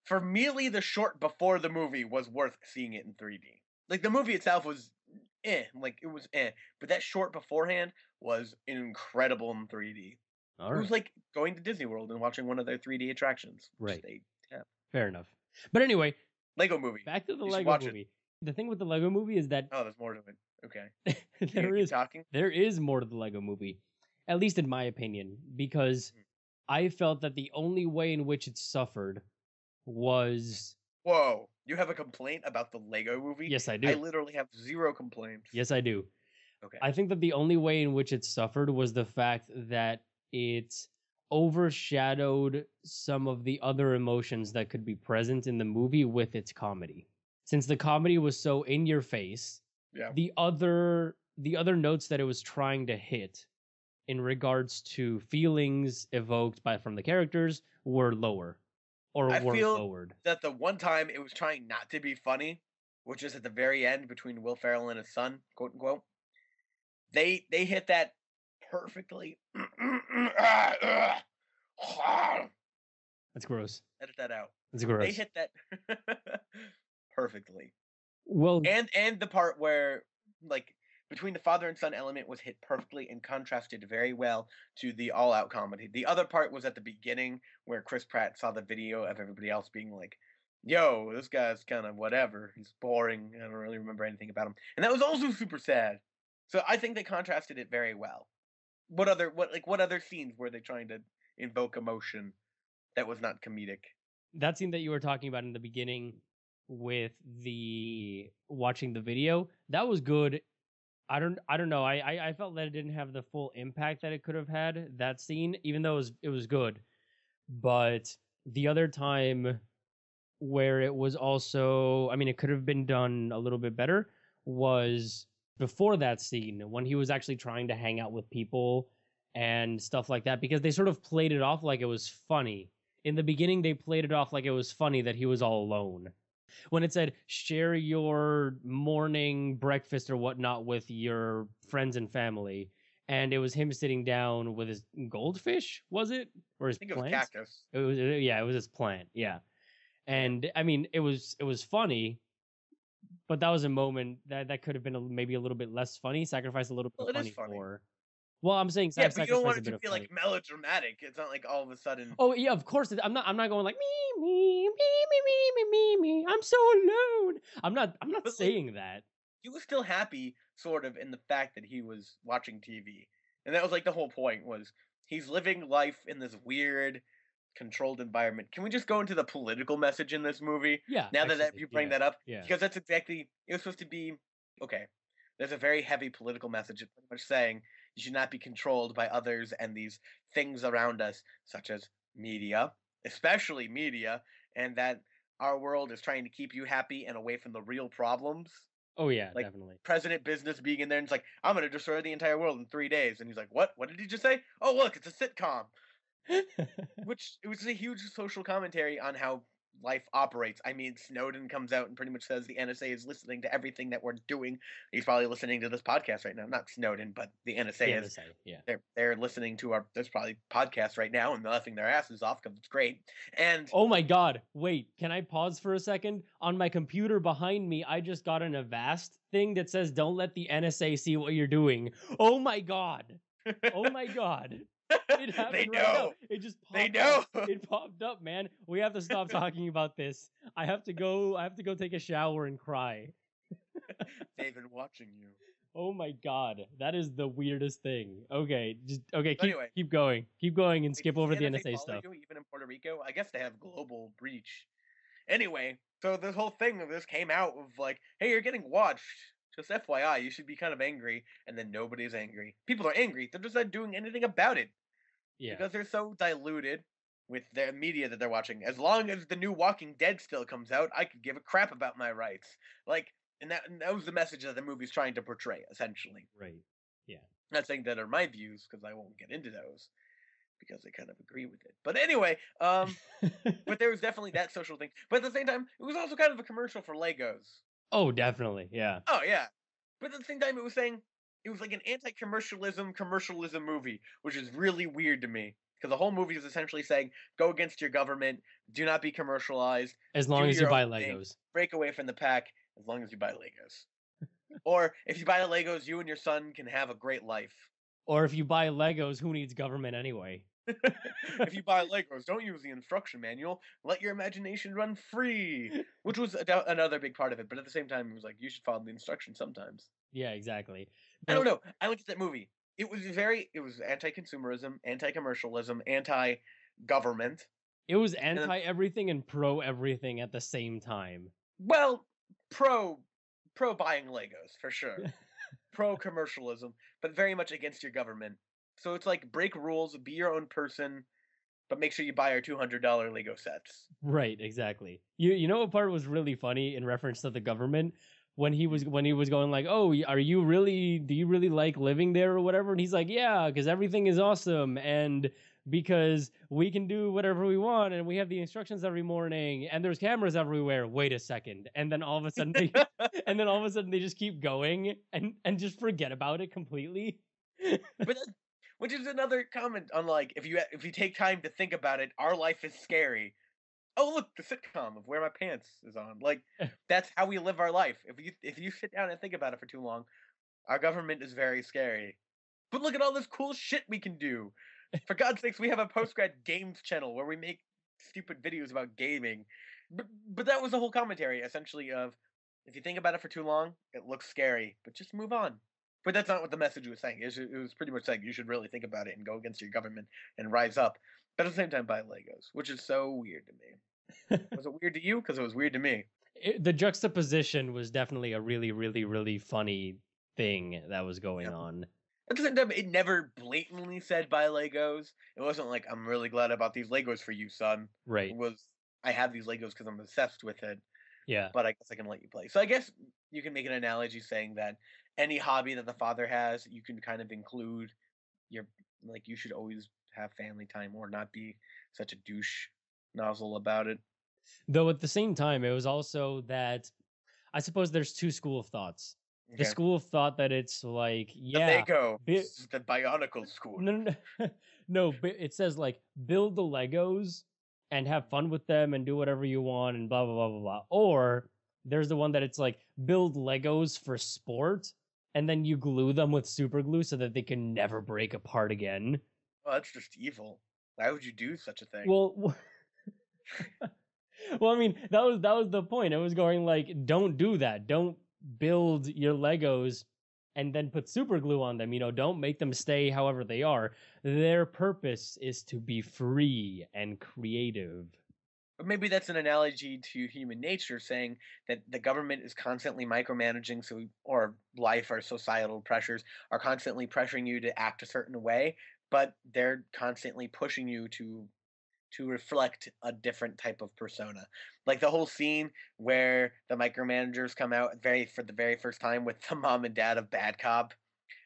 for merely the short before the movie was worth seeing it in 3D. Like, the movie itself was like, it was but that short beforehand was incredible in 3D. All It right. was like going to Disney World and watching one of their 3D attractions. which Right. They have. Fair enough. But anyway, Lego movie. back to the You should Lego watch it. movie. The thing with the Lego movie is that Oh, there's more to it. Okay. there Keep is talking. there is more to the Lego movie, at least in my opinion, because I felt that the only way in which it suffered was Whoa. You have a complaint about the Lego movie? yes, I do. I literally have zero complaints. Yes, I do. Okay. I think that the only way in which it suffered was the fact that it overshadowed some of the other emotions that could be present in the movie with its comedy. Since the comedy was so in your face, Yeah. the other notes that it was trying to hit in regards to feelings evoked by from the characters were lower or I were feel lowered. that the one time it was trying not to be funny, which is at the very end between Will Ferrell and his son, quote unquote, they hit that perfectly. That's gross. Edit that out. That's gross. They hit that perfectly. Well, And the part where, like, between the father and son element was hit perfectly and contrasted very well to the all-out comedy. The other part was at the beginning where Chris Pratt saw the video of everybody else being like, yo, this guy's kind of whatever. He's boring. I don't really remember anything about him. And that was also super sad. So I think they contrasted it very well. What other scenes were they trying to invoke emotion that was not comedic? that scene that you were talking about in the beginning with the watching the video, that was good. I don't know. I felt that it didn't have the full impact that it could have had, that scene, even though it was good. But the other time where it was also, I mean, it could have been done a little bit better, was before that scene when he was actually trying to hang out with people and stuff like that, because they sort of played it off like it was funny. In the beginning, they played it off like it was funny that he was all alone. When it said, share your morning breakfast or whatnot with your friends and family, and it was him sitting down with his goldfish, was it? Or his I think it was plant? cactus. It was, yeah, it was his plant, yeah. And I mean, it was funny, but that was a moment that could have been maybe a little bit less funny, sacrifice a little bit Well, of it is funny funny. for. Well, I'm saying Yeah, but you don't sacrifice want a it bit to of feel funny. like melodramatic. It's not like all of a sudden. Oh yeah, of course. I'm not going like me. I'm so alone. I'm not But, like, saying that. He was still happy, sort of, in the fact that he was watching TV, and that was like the whole point. Was he's living life in this weird, controlled environment? Can we just go into the political message in this movie? Yeah. Now that actually, you bring yeah, that up, yeah. because that's exactly it was supposed to be. Okay, there's a very heavy political message, pretty much saying you should not be controlled by others and these things around us, such as media, especially media, and that our world is trying to keep you happy and away from the real problems. Oh yeah, like, definitely. President Business being in there and it's like, I'm gonna destroy the entire world in 3 days. And he's like, what? What did he just say? Oh, look, it's a sitcom. Which it was a huge social commentary on how life operates. I mean, Snowden comes out and pretty much says the NSA is listening to everything that we're doing. He's probably listening to this podcast right now. Not Snowden, but the NSA Yeah, is. yeah. They're listening to our there's probably podcasts right now and laughing their asses off because it's great. And Oh my god, wait, can I pause for a second? On my computer behind me, I just got an Avast thing that says don't let the NSA see what you're doing. Oh my god. Oh my god. It happened they right now. know. It just popped They know. up. It popped up, man. We have to stop talking about this. I have to go take a shower and cry. They've been watching you. Oh my god. That is the weirdest thing. Okay, So anyway, keep going. Keep going and Wait, skip does over the NSA NSA follow stuff. you even in Puerto Rico? I guess they have global reach. Anyway, So this whole thing of this came out of like, hey, you're getting watched. Just FYI, you should be kind of angry, and then nobody's angry. People are angry. They're just not doing anything about it Yeah. because they're so diluted with the media that they're watching. As long as the new Walking Dead still comes out, I could give a crap about my rights. Like, and that was the message that the movie's trying to portray, essentially. Right. Yeah. Not saying that are my views because I won't get into those because I kind of agree with it. But anyway, but there was definitely that social thing. But at the same time, it was also kind of a commercial for Legos. Oh, definitely. Yeah. Oh yeah, but at the same time, it was saying it was like an commercialism movie, which is really weird to me because the whole movie is essentially saying go against your government, do not be commercialized, As long do as you your buy own thing, Legos. break away from the pack as long as you buy Legos. Or if you buy Legos, you and your son can have a great life. Or if you buy Legos, who needs government anyway? If you buy Legos, don't use the instruction manual. Let your imagination run free, which was another big part of it. But at the same time, it was like you should follow the instructions sometimes. Yeah, exactly. I don't know. I looked at that movie. It was anti-consumerism, anti-commercialism, anti-government. It was then- anti everything and pro everything at the same time. Well, pro buying Legos for sure. Pro commercialism, but very much against your government. So it's like break rules, be your own person, but make sure you buy our $200 Lego sets. Right, exactly. You know what part was really funny in reference to the government when he was going like, "Oh, do you really like living there or whatever?" And he's like, "Yeah, because everything is awesome and because we can do whatever we want and we have the instructions every morning and there's cameras everywhere." Wait a second. And then all of a sudden they just keep going and just forget about it completely. But which is another comment on like if you take time to think about it, our life is scary. Oh look, the sitcom of Where My Pants is on. Like that's how we live our life. If you sit down and think about it for too long, our government is very scary. But look at all this cool shit we can do. For God's sakes, we have a postgrad games channel where we make stupid videos about gaming. But that was the whole commentary essentially of if you think about it for too long, it looks scary, but just move on. But that's not what the message was saying. It was pretty much saying you should really think about it and go against your government and rise up. But at the same time, buy Legos, which is so weird to me. Was it weird to you? Because it was weird to me. The juxtaposition was definitely a really, really, really funny thing that was going Yep. on. At the same time, it never blatantly said buy Legos. It wasn't like, I'm really glad I bought these Legos for you, son. Right. It was, I have these Legos because I'm obsessed with it, Yeah. but I guess I can let you play. So I guess you can make an analogy saying that any hobby that the father has, you can kind of include your, like, you should always have family time or not be such a douche nozzle about it. Though at the same time, it was also that I suppose there's two school of thoughts. The Okay. school of thought that it's like, The yeah, Lego. bi- This is the Bionicle school. no, no, but it says like build the Legos and have fun with them and do whatever you want and blah blah blah blah blah. Or there's the one that it's like build Legos for sport and then you glue them with super glue so that they can never break apart again. Oh, that's just evil. Why would you do such a thing? Well, well, I mean, that was the point. It was going like, don't do that. Don't build your Legos and then put super glue on them. You know, don't make them stay however they are. Their purpose is to be free and creative. But maybe that's an analogy to human nature, saying that the government is constantly micromanaging, or life or societal pressures are constantly pressuring you to act a certain way, but they're constantly pushing you to reflect a different type of persona. Like the whole scene where the micromanagers come out for the very first time with the mom and dad of Bad Cop,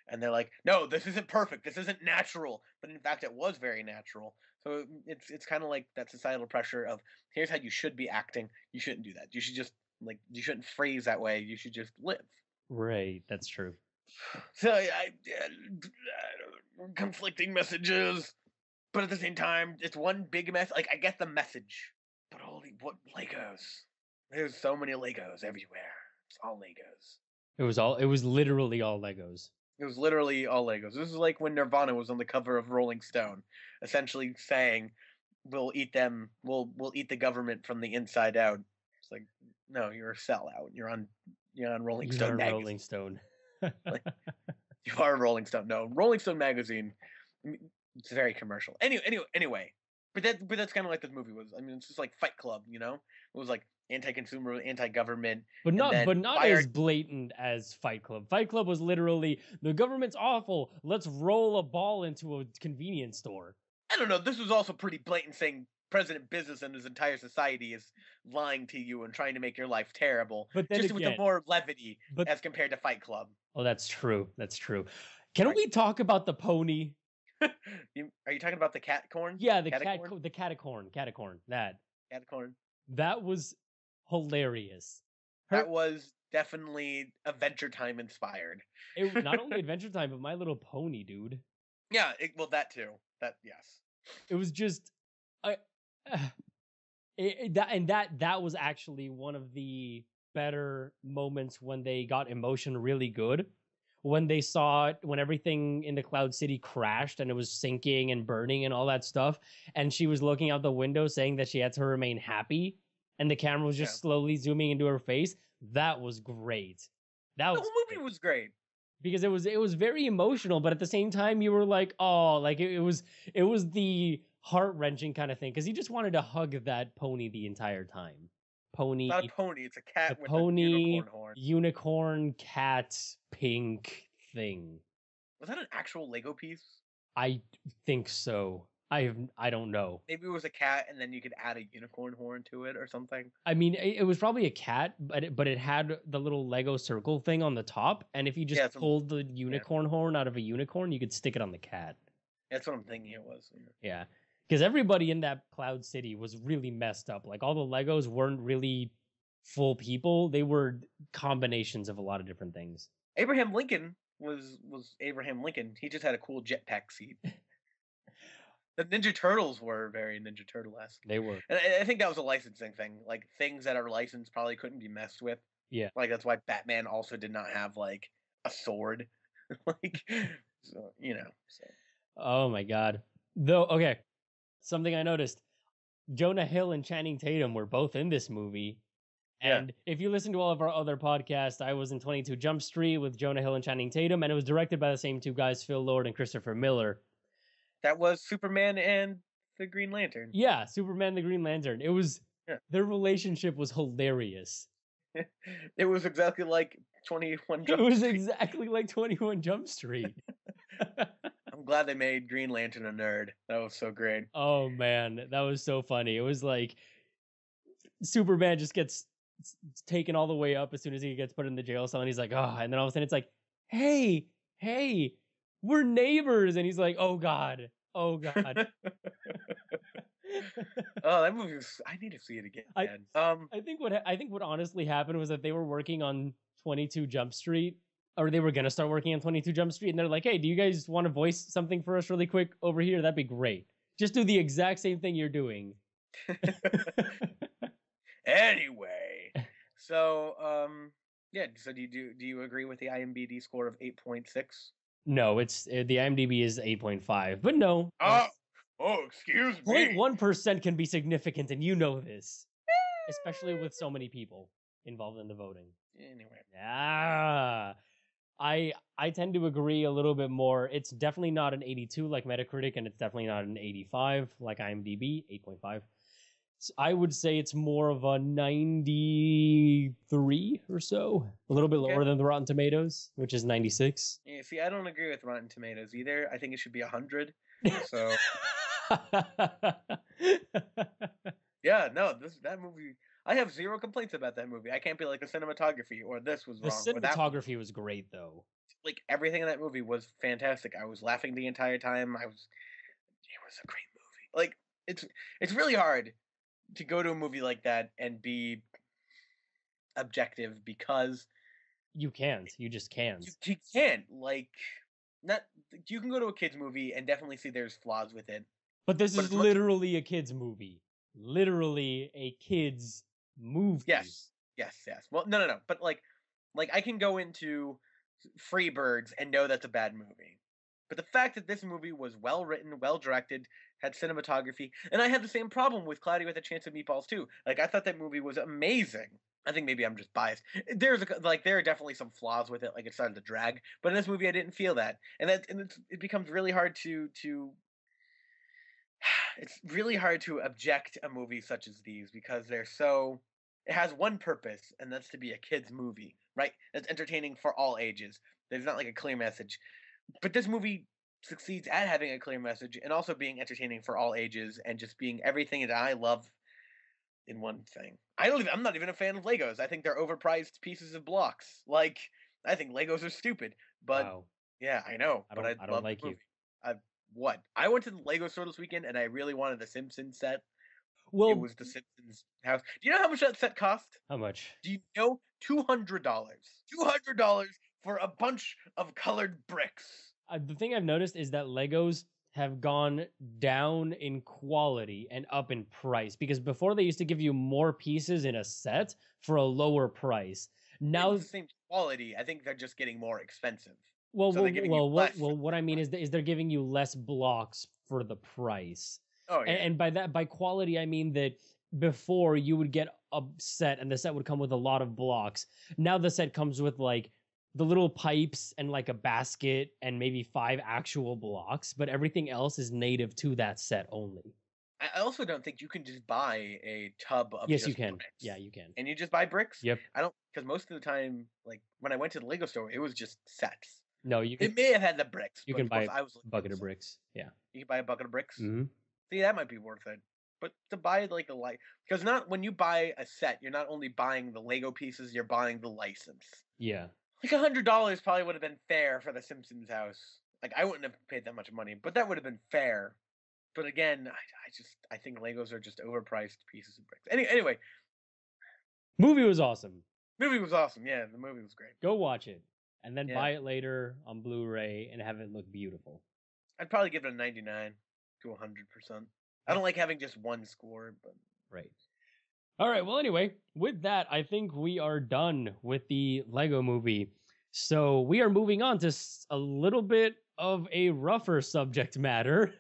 and they're like, "No, this isn't perfect. This isn't natural." But in fact, it was very natural. So it's kind of like that societal pressure of here's how you should be acting. You shouldn't do that. You should just you shouldn't phrase that way. You should just live. Right, that's true. So conflicting messages, but at the same time, it's one big mess. Like I get the message, but holy what Legos! There's so many Legos everywhere. It's all Legos. It was literally all Legos. It was literally all Legos. This is like when Nirvana was on the cover of Rolling Stone, essentially saying, "We'll eat them. We'll eat the government from the inside out." It's like, no, you're a sellout. You're on Rolling You're Stone a magazine. Rolling Stone. You are Rolling Stone. No, Rolling Stone magazine. It's very commercial. Anyway. But that's kind of like this movie was. I mean, it's just like Fight Club. You know, it was like anti-consumer, anti-government, But and not then but not Fire. as blatant as Fight Club. Fight Club was literally the government's awful. Let's roll a ball into a convenience store. I don't know. This was also pretty blatant, saying President Business and his entire society is lying to you and trying to make your life terrible. But then Just with the again, more levity but as compared to Fight Club. oh, that's true. That's true. Can Right. we talk about the pony? Are you talking about the cat corn? Yeah, the Catacorn? the catacorn. Catacorn. That was hilarious. That was definitely Adventure Time inspired. It not only Adventure Time, but My Little Pony, dude. Yeah, well, that too. That yes. It was just, I, that was actually one of the better moments when they got emotion really good. When they saw it, when everything in the Cloud City crashed and it was sinking and burning and all that stuff, and she was looking out the window saying that she had to remain happy, and the camera was just Yeah. slowly zooming into her face. That was great. That The was whole movie was great. because it was very emotional, but at the same time you were like, oh, like it was the heart-wrenching kind of thing, because you just wanted to hug that pony the entire time. Pony, It's not a pony. It's a cat the with pony, a unicorn horn. unicorn, cat, pink thing. Was that an actual Lego piece? I think so. I don't know. Maybe it was a cat, and then you could add a unicorn horn to it or something. I mean, it was probably a cat, but it had the little Lego circle thing on the top, and if you just Yeah, it's a- pulled the unicorn horn out of a unicorn, you could stick it on the cat. That's what I'm thinking it was. Yeah. Yeah. Because everybody in that Cloud City was really messed up. Like all the Legos weren't really full people. They were combinations of a lot of different things. Abraham Lincoln was Abraham Lincoln. He just had a cool jetpack seat. The Ninja Turtles were very Ninja Turtle-esque. They were. And I think that was a licensing thing. Like things that are licensed probably couldn't be messed with. Yeah. Like that's why Batman also did not have like a sword. Like so, you know. So. Oh my god. Though okay. Something I noticed. Jonah Hill and Channing Tatum were both in this movie. Yeah. And if you listen to all of our other podcasts, I was in 22 Jump Street with Jonah Hill and Channing Tatum, and it was directed by the same two guys, Phil Lord and Christopher Miller. That was Superman and the Green Lantern. Yeah, Superman the Green Lantern. It was Yeah. their relationship was hilarious. It was exactly like 21 It Jump was Street. exactly like 21 Jump Street. I'm glad they made Green Lantern a nerd. That was so great. Oh man, that was so funny. It was like Superman just gets taken all the way up as soon as he gets put in the jail cell, and he's like, oh, and then all of a sudden it's like, hey, we're neighbors, and he's like, oh god. Oh, that movie was. I need to see it again. I think what honestly happened was that they were working on 22 Jump Street, or they were gonna start working on 22 Jump Street, and they're like, hey, do you guys want to voice something for us really quick over here? That'd be great. Just do the exact same thing you're doing. Anyway, so yeah. So do you agree with the IMDb score of 8.6? No, the IMDb is 8.5, but no. Excuse me. 0.1% can be significant, and you know this, especially with so many people involved in the voting. Anyway, Ah, I tend to agree a little bit more. It's definitely not an 82 like Metacritic, and it's definitely not an 85 like IMDb, 8.5. So I would say it's more of a 93 or so, a little bit lower Okay. than the Rotten Tomatoes, which is 96. yeah. See, I don't agree with Rotten Tomatoes either. I think it should be 100. So yeah, no, that movie. I have zero complaints about that movie. I can't be like the cinematography or this was The wrong. or that was cinematography was great, though. like everything in that movie was fantastic. I was laughing the entire time. It was a great movie. Like it's really hard to go to a movie like that and be objective because You can't. You just can't. you can't like not you can go to a kids movie and definitely see there's flaws with it. But this But is it's much- literally a kids movie. Literally a kids movie. Yes. Well, no. But like I can go into Freebirds and know that's a bad movie. But the fact that this movie was well written, well directed, had cinematography, and I had the same problem with Cloudy with a Chance of Meatballs too. Like I thought that movie was amazing. I think maybe I'm just biased. There are definitely some flaws with it, like it started to drag. But in this movie, I didn't feel that, and it becomes really hard to it's really hard to object a movie such as these because they're so it has one purpose, and that's to be a kids movie, right? That's entertaining for all ages. There's not like a clear message, but this movie succeeds at having a clear message and also being entertaining for all ages and just being everything that I love in one thing. I'm not even a fan of Legos. I think they're overpriced pieces of blocks. Like I think Legos are stupid. But Wow. yeah, I know. I But don't I I don't love the like you. movie. I what? I went to the Lego store this weekend and I really wanted the Simpsons set. It Well, was the Simpsons house. Do you know how much that set cost? how much? Do you know $200? $200 for a bunch of colored bricks. The thing I've noticed is that Legos have gone down in quality and up in price because before they used to give you more pieces in a set for a lower price. Now, It's the same quality. I think they're just getting more expensive. well, So they're giving you less for what I mean is they're giving you less blocks for the price. Oh yeah. And by quality, I mean that before you would get a set and the set would come with a lot of blocks. Now the set comes with like the little pipes and like a basket and maybe 5 actual blocks, but everything else is native to that set only. I also don't think you can just buy a tub of Yes, just you can. bricks. Yeah, you can. And you just buy bricks? Yep. I don't because most of the time, like when I went to the Lego store, it was just sets. No, you can It may have had the bricks. you but can of course buy I was a looking bucket for of the- bricks. Yeah. You can buy a bucket of bricks. Hmm. See, that might be worth it. But to buy like a light, because not when you buy a set, you're not only buying the Lego pieces, you're buying the license. Yeah. Like $100 probably would have been fair for the Simpsons house. Like I wouldn't have paid that much money, but that would have been fair. But again, I think Legos are just overpriced pieces of bricks. Anyway, Movie was awesome. movie was awesome. Yeah, the movie was great. Go watch it and then Yeah. buy it later on Blu-ray and have it look beautiful. I'd probably give it a 99 to 100%. I don't like having just one score, but Right. All right. Well, anyway, with that, I think we are done with the Lego movie. So we are moving on to a little bit of a rougher subject matter.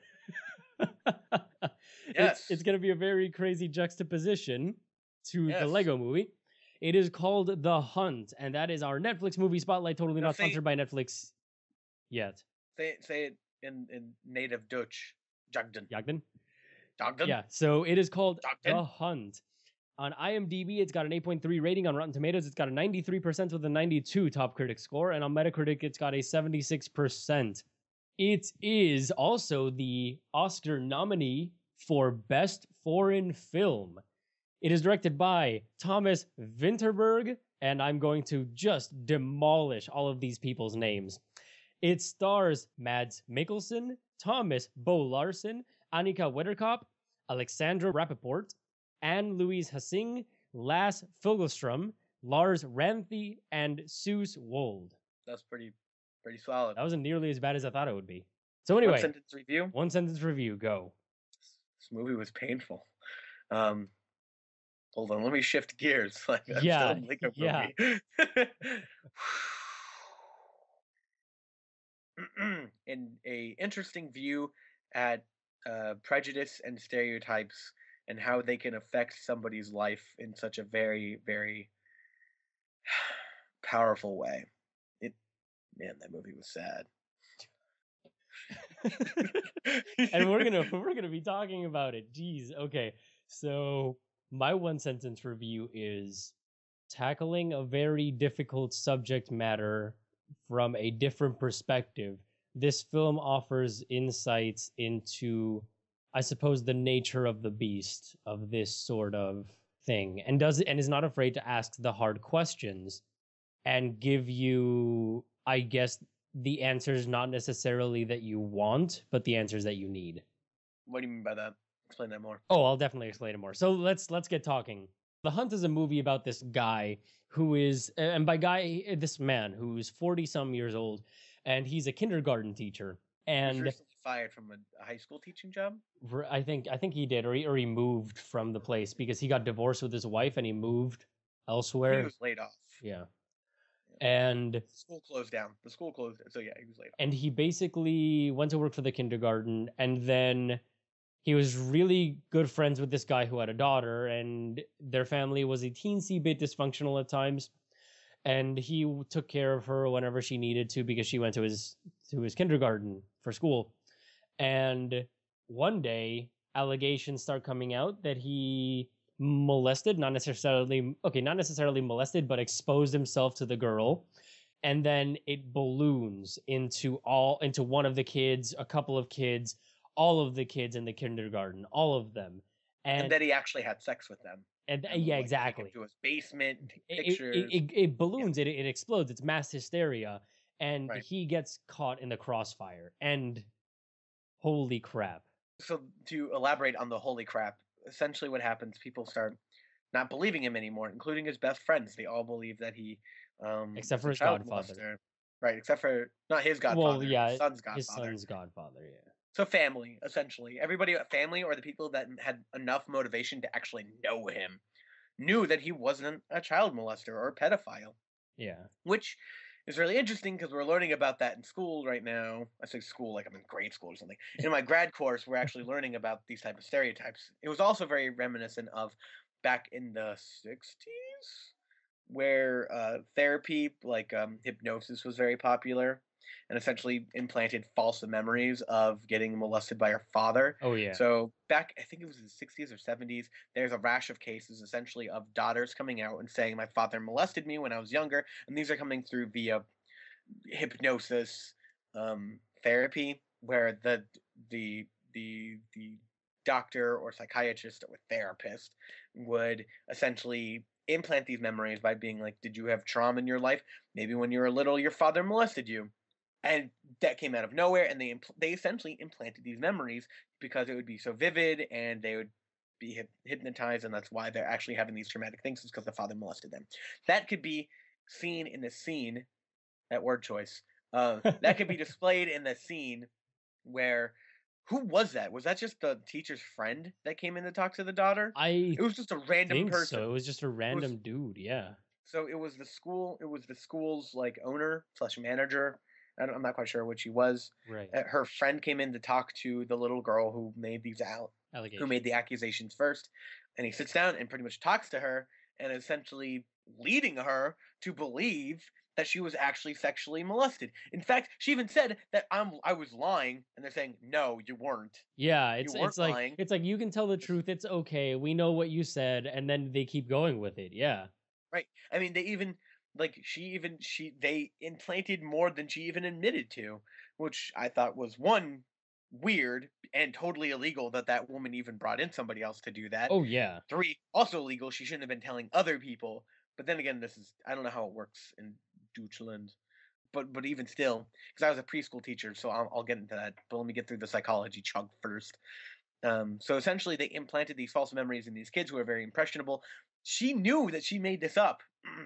Yes. It's going to be a very crazy juxtaposition to the Yes. Lego movie. It is called The Hunt, and that is our Netflix movie spotlight, totally Now not say- sponsored by Netflix yet. say it in native Dutch. Jagden. Jagden? Jagden? Yeah, so it is called The Jagden? Hunt. On IMDb, it's got an 8.3 rating. On Rotten Tomatoes, it's got a 93% with a 92 top critic score. And on Metacritic, it's got a 76%. It is also the Oscar nominee for Best Foreign Film. It is directed by Thomas Vinterberg, and I'm going to just demolish all of these people's names. It stars Mads Mikkelsen, Thomas Bo Larsen, Annika Wetterkop, Alexandra Rappaport, Anne-Louise Hassing, Lasse Fogelstrom, Lars Ranthe, and Suze Wold. That's pretty solid. That wasn't nearly as bad as I thought it would be. So One anyway, sentence review. one sentence review, go. This movie was painful. Hold on, let me shift gears. Like I'm Yeah, still in Lego yeah. movie. In a interesting view at prejudice and stereotypes and how they can affect somebody's life in such a very, very powerful way. Man, that movie was sad. And we're gonna be talking about it. Jeez. Okay. So my one sentence review is tackling a very difficult subject matter from a different perspective. This film offers insights into, I suppose, the nature of the beast of this sort of thing, and is not afraid to ask the hard questions and give you, I guess, the answers not necessarily that you want, but the answers that you need. What do you mean by that? Explain that more. Oh, I'll definitely explain it more. So let's get talking. The Hunt is a movie about this guy who is, and by guy, this man who's 40 some years old, and he's a kindergarten teacher. Was And recently fired from a high school teaching job. I think he did, or he moved from the place because he got divorced with his wife and he moved He elsewhere. was laid off. Yeah, and The school closed down. The school closed. So yeah, he was laid off. and he basically went to work for the kindergarten, and then he was really good friends with this guy who had a daughter, and their family was a teensy bit dysfunctional at times, and he took care of her whenever she needed to because she went to his kindergarten for school. And one day allegations start coming out that he molested, not necessarily molested, but exposed himself to the girl. And then it balloons into one of the kids, a couple of kids, all of the kids in the kindergarten, all of them. And And that he actually had sex with them. and And yeah, would, like, take him exactly. to his basement, take It pictures. it balloons, it explodes, it's mass hysteria, and Right. he gets caught in the crossfire. And holy crap. So to elaborate on the holy crap, essentially what happens, people start not believing him anymore, including his best friends. They all believe that he Except was for a his child godfather. molester. Right, except for not his Well, godfather, yeah, his son's his godfather. son's godfather, yeah. So family, essentially. Everybody at family or the people that had enough motivation to actually know him knew that he wasn't a child molester or a pedophile, Yeah. which is really interesting because we're learning about that in school right now. I say school like I'm in grade school or something. In my grad course, we're actually learning about these type of stereotypes. It was also very reminiscent of back in the 60s where therapy like hypnosis was very popular and essentially implanted false memories of getting molested by her father. Oh yeah. So back, I think it was the 60s or 70s, there's a rash of cases essentially of daughters coming out and saying my father molested me when I was younger, and these are coming through via hypnosis therapy, where the doctor or psychiatrist or therapist would essentially implant these memories by being like, "Did you have trauma in your life? Maybe when you were little, your father molested you." And that came out of nowhere, and they essentially implanted these memories because it would be so vivid, and they would be hypnotized, and that's why they're actually having these traumatic things, is because the father molested them. That could be seen in the scene, that word choice. That could be displayed in the scene where, who was that? Was that just the teacher's friend that came in to talk to the daughter? I It was just a random think person. so. It was just a It was random dude, yeah. so it was the school. It was the school's like owner slash manager. I'm not quite sure which he was. Right. Her friend came in to talk to the little girl who made who Allegation. made the accusations first, and he sits down and pretty much talks to her, and essentially leading her to believe that she was actually sexually molested. In fact, she even said that I was lying, and they're saying no, you weren't. Yeah, You weren't lying. it's like you can tell the truth, it's okay. We know what you said, and then they keep going with it. Yeah. Right. I mean, they even like they implanted more than she even admitted to, which I thought was one weird and totally illegal that that woman even brought in somebody else to do that. Oh yeah. Three, also illegal. She shouldn't have been telling other people. But then again, this is I don't know how it works in Deutschland, but even still, because I was a preschool teacher, so I'll get into that. But let me get through the psychology chunk first. So essentially, they implanted these false memories in these kids who are very impressionable. She knew that she made this up,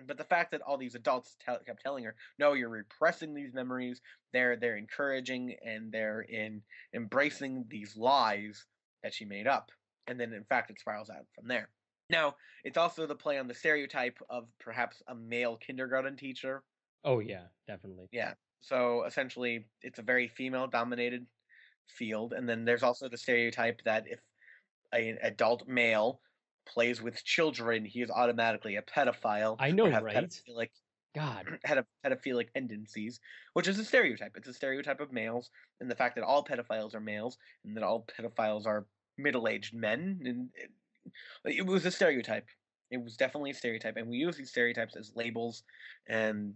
but the fact that all these adults kept telling her, "No, you're repressing these memories. They're encouraging and they're in embracing these lies that she made up," and then in fact it spirals out from there. Now, it's also the play on the stereotype of perhaps a male kindergarten teacher. Oh yeah, definitely. Yeah. So essentially, it's a very female dominated field. And then there's also the stereotype that if an adult male plays with children, he is automatically a pedophile I or know, have right? pedophilic God. pedophilic tendencies, which is a stereotype. It's a stereotype of males, and the fact that all pedophiles are males and that all pedophiles are middle-aged men. And it was a stereotype. It was definitely a stereotype, and we use these stereotypes as labels, and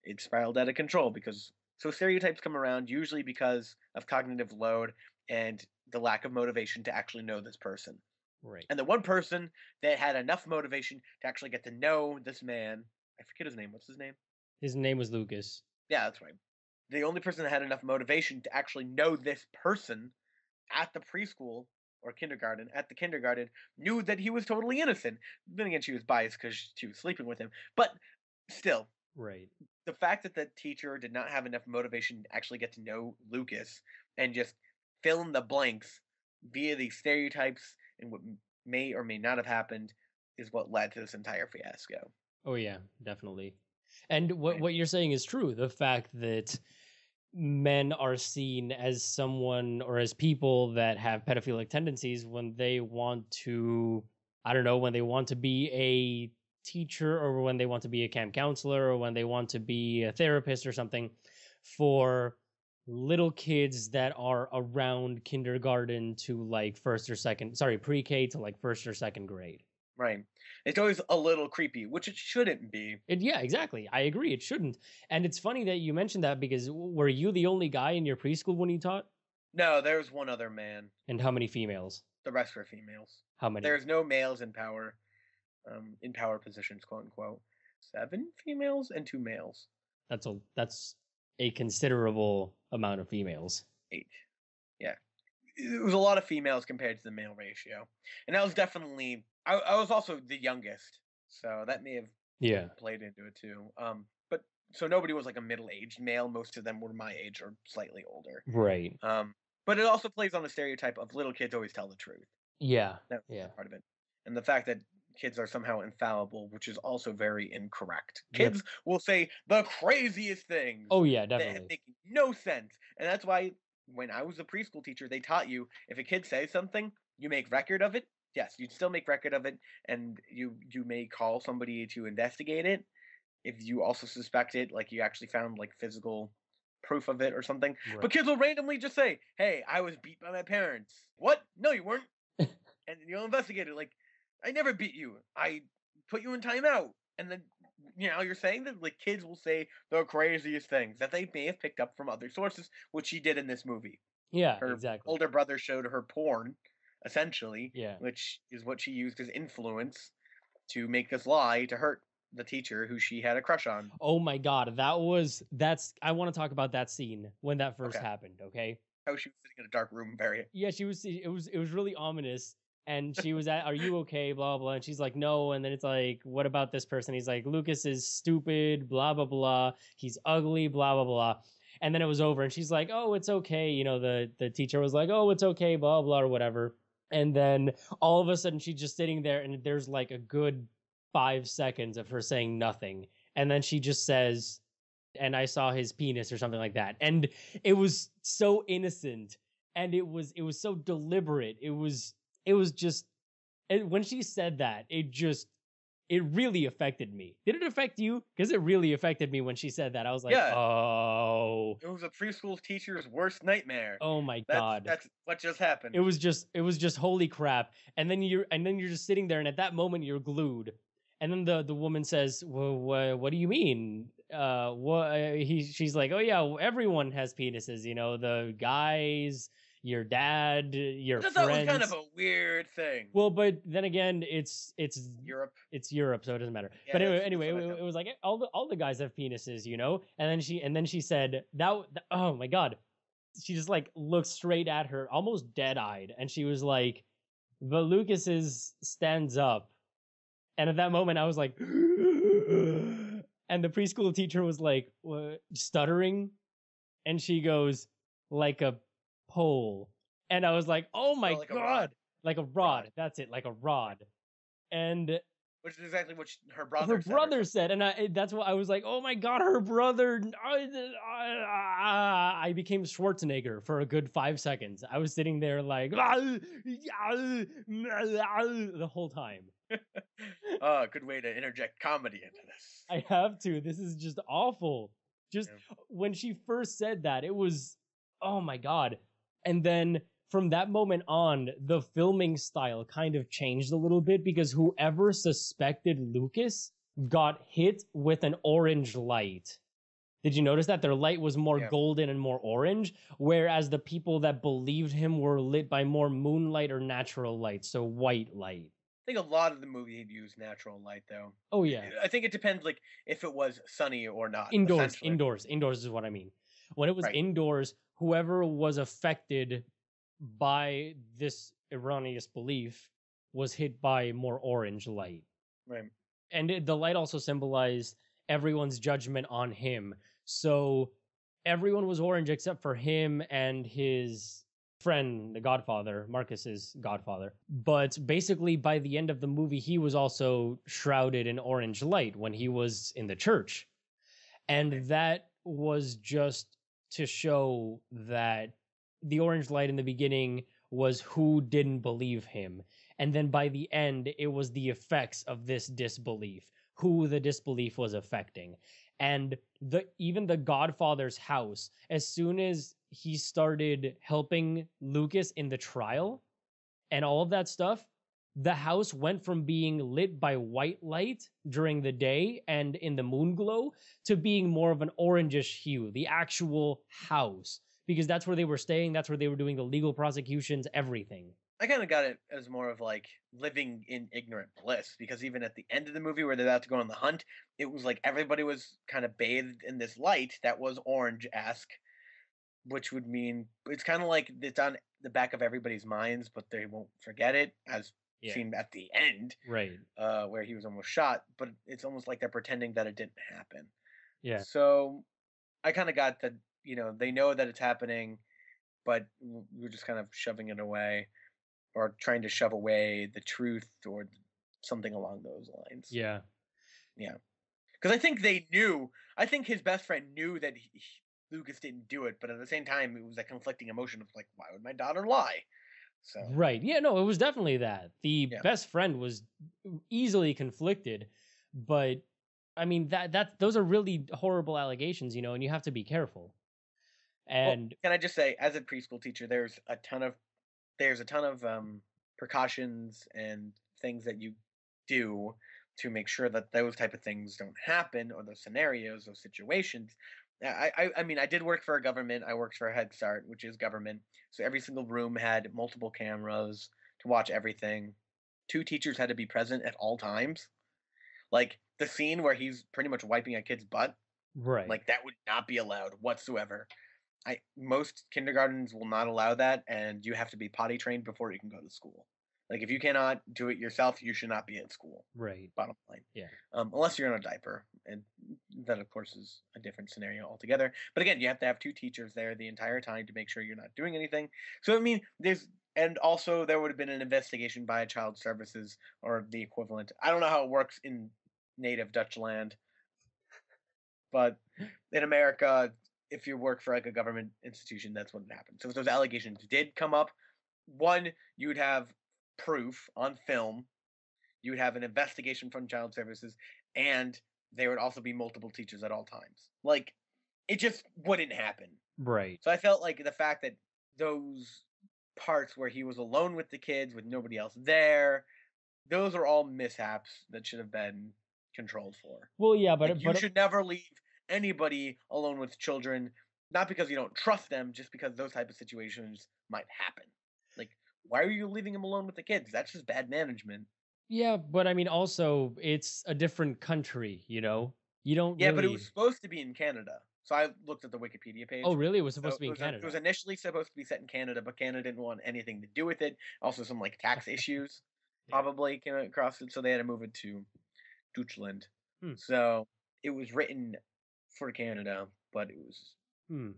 it spiraled out of control because so stereotypes come around usually because of cognitive load and the lack of motivation to actually know this person. Right. And the one person that had enough motivation to actually get to know this man, I forget his name. What's his name? His name was Lucas. Yeah, that's right. The only person that had enough motivation to actually know this person at the preschool or kindergarten, at the kindergarten, knew that he was totally innocent. Then again, she was biased because she was sleeping with him. But still, Right. the fact that the teacher did not have enough motivation to actually get to know Lucas and just fill in the blanks via these stereotypes and what may or may not have happened is what led to this entire fiasco. Oh yeah, definitely. And Right. what you're saying is true. The fact that men are seen as someone or as people that have pedophilic tendencies when they want to, I don't know, when they want to be a teacher or when they want to be a camp counselor or when they want to be a therapist or something for little kids that are around kindergarten to like first or second, sorry, pre-K to like first or second grade. Right. It's always a little creepy, which it shouldn't be. Yeah, exactly. I agree. It shouldn't. And it's funny that you mentioned that because were you the only guy in your preschool when you taught? No, there's one other man. And how many females? The rest were females. How many? There's no males in power positions, quote unquote. 7 females and 2 males. That's a considerable amount of females. 8. Yeah. It was a lot of females compared to the male ratio. And that was definitely I was also the youngest, so that may have Yeah. played into it too. But so nobody was like a middle-aged male. Most of them were my age or slightly older. Right. But it also plays on the stereotype of little kids always tell the truth. Yeah. That's Yeah. part of it. And the fact that kids are somehow infallible, which is also very incorrect. Yep. Kids will say the craziest things Oh yeah, that definitely. make no sense. And that's why when I was a preschool teacher, they taught you if a kid says something, you make record of it. Yes, you'd still make record of it, and you may call somebody to investigate it if you also suspect it, like you actually found like physical proof of it or something. Right. But kids will randomly just say, "Hey, I was beat by my parents." What? No, you weren't. And you'll investigate it. Like, I never beat you. I put you in timeout. And then you're saying that like kids will say the craziest things that they may have picked up from other sources, which she did in this movie. Yeah, Her exactly. older brother showed her porn, essentially, Yeah. which is what she used as influence to make this lie to hurt the teacher who she had a crush on. Oh my god, that's I want to talk about that scene when that first Okay. happened, okay? How she was sitting in a dark room, very. Yeah, it was really ominous. And she was at, "Are you okay?" blah blah, and she's like, "No." And then it's like, "What about this person?" He's like, "Lucas is stupid, blah blah blah. He's ugly, blah blah blah." And then it was over, and she's like, "Oh, it's okay." The teacher was like, "Oh, it's okay, blah blah or whatever." And then all of a sudden she's just sitting there, and there's like a good 5 seconds of her saying nothing, and then she just says, "And I saw his penis," or something like that. And it was so innocent, and it was so deliberate. It was just when she said that, it really affected me. Did it affect you? Because it really affected me when she said that. I was like, Yeah. oh, It was a preschool teacher's worst nightmare. oh my That's, god. that's what just happened. It was just holy crap. And then you're just sitting there, and at that moment you're glued. And then the woman says, "Well, what do you mean?" She's like, "Oh yeah, everyone has penises. The guys, your dad, your I thought that was friends." kind of a weird thing. Well, but then again, it's Europe. Europe, so it doesn't matter. Yeah, But that's anyway, what I it thought. was like all the guys have penises, And then she said oh my god, she just like looked straight at her, almost dead eyed, and she was like, "The Lucas's stands up." And at that moment, I was like, and the preschool teacher was like, what, stuttering, and she goes, "Like a pole," and I was like, "Oh my like a god, rod. like a rod." Rod. That's it, like a rod. And Which is exactly what her her brother said. brother said, and that's what I was like, "Oh my god, her brother!" I became Schwarzenegger for a good 5 seconds. I was sitting there like the whole time. Oh, good way to interject comedy into this. I have to. This is just awful. Just Yeah. when she first said that, it was, oh my god. And then from that moment on, the filming style kind of changed a little bit because whoever suspected Lucas got hit with an orange light. Did you notice that their light was more Yeah. golden and more orange, whereas the people that believed him were lit by more moonlight or natural light, so white light? I think a lot of the movie he'd use natural light, though. Oh yeah. I think it depends, like, if it was sunny or not. Indoors essentially. indoors is what I mean. When it was Right. indoors, whoever was affected by this erroneous belief was hit by more orange light. Right. And the light also symbolized everyone's judgment on him. So everyone was orange except for him and his friend, the Godfather, Marcus's godfather. But basically, by the end of the movie, he was also shrouded in orange light when he was in the church. And that was just to show that the orange light in the beginning was who didn't believe him. And then by the end, it was the effects of this disbelief, who the disbelief was affecting. And even the Godfather's house, as soon as he started helping Lucas in the trial and all of that stuff, the house went from being lit by white light during the day and in the moon glow to being more of an orangish hue, the actual house, because that's where they were staying, that's where they were doing the legal prosecutions, everything. I kind of got it as more of like living in ignorant bliss, because even at the end of the movie where they're about to go on the hunt, it was like everybody was kind of bathed in this light that was orange-esque, which would mean it's kind of like it's on the back of everybody's minds, but they won't forget it, as Yeah. seen at the end, Right. where he was almost shot. But it's almost like they're pretending that it didn't happen. Yeah. So I kind of got that, they know that it's happening, but we're just kind of shoving it away, or trying to shove away the truth, or something along those lines. Yeah. Because I think they knew. I think his best friend knew that Lucas didn't do it, but at the same time, it was a conflicting emotion of like, why would my daughter lie? So Right. Yeah, no, it was definitely that. The Yeah. best friend was easily conflicted, but I mean that those are really horrible allegations, and you have to be careful. Well, And can I just say, as a preschool teacher, there's a ton of precautions and things that you do to make sure that those type of things don't happen, or those scenarios, those situations. I mean, I did work for a government. I worked for Head Start, which is government. So every single room had multiple cameras to watch everything. 2 teachers had to be present at all times. Like the scene where he's pretty much wiping a kid's butt, right. like that would not be allowed whatsoever. Most kindergartens will not allow that, and you have to be potty trained before you can go to school. Like if you cannot do it yourself, you should not be in school. Right. Bottom line. Yeah. Unless you're in a diaper, and that of course is a different scenario altogether. But again, you have to have 2 teachers there the entire time to make sure you're not doing anything. So I mean, and also there would have been an investigation by Child Services or the equivalent. I don't know how it works in native Dutch land, but in America, if you work for like a government institution, that's what would happen. So if those allegations did come up, one, you would have proof on film, you would have an investigation from Child Services, and there would also be multiple teachers at all times. Like, it just wouldn't happen. Right. So I felt like the fact that those parts where he was alone with the kids with nobody else there, those are all mishaps that should have been controlled for. Well, yeah, Like, you should never leave anybody alone with children, not because you don't trust them, just because those type of situations might happen. Like, why are you leaving them alone with the kids? That's just bad management. yeah, but I mean also it's a different country, You don't Yeah, but it really was supposed to be in Canada. So I looked at the Wikipedia page. Oh, really? It was So supposed to be in it Canada. was initially supposed to be set in Canada, but Canada didn't want anything to do with it. Also, some like tax issues Yeah. probably came across it, so they had to move it to Deutschland. Hmm. So it was written for Canada, but it was Hmm.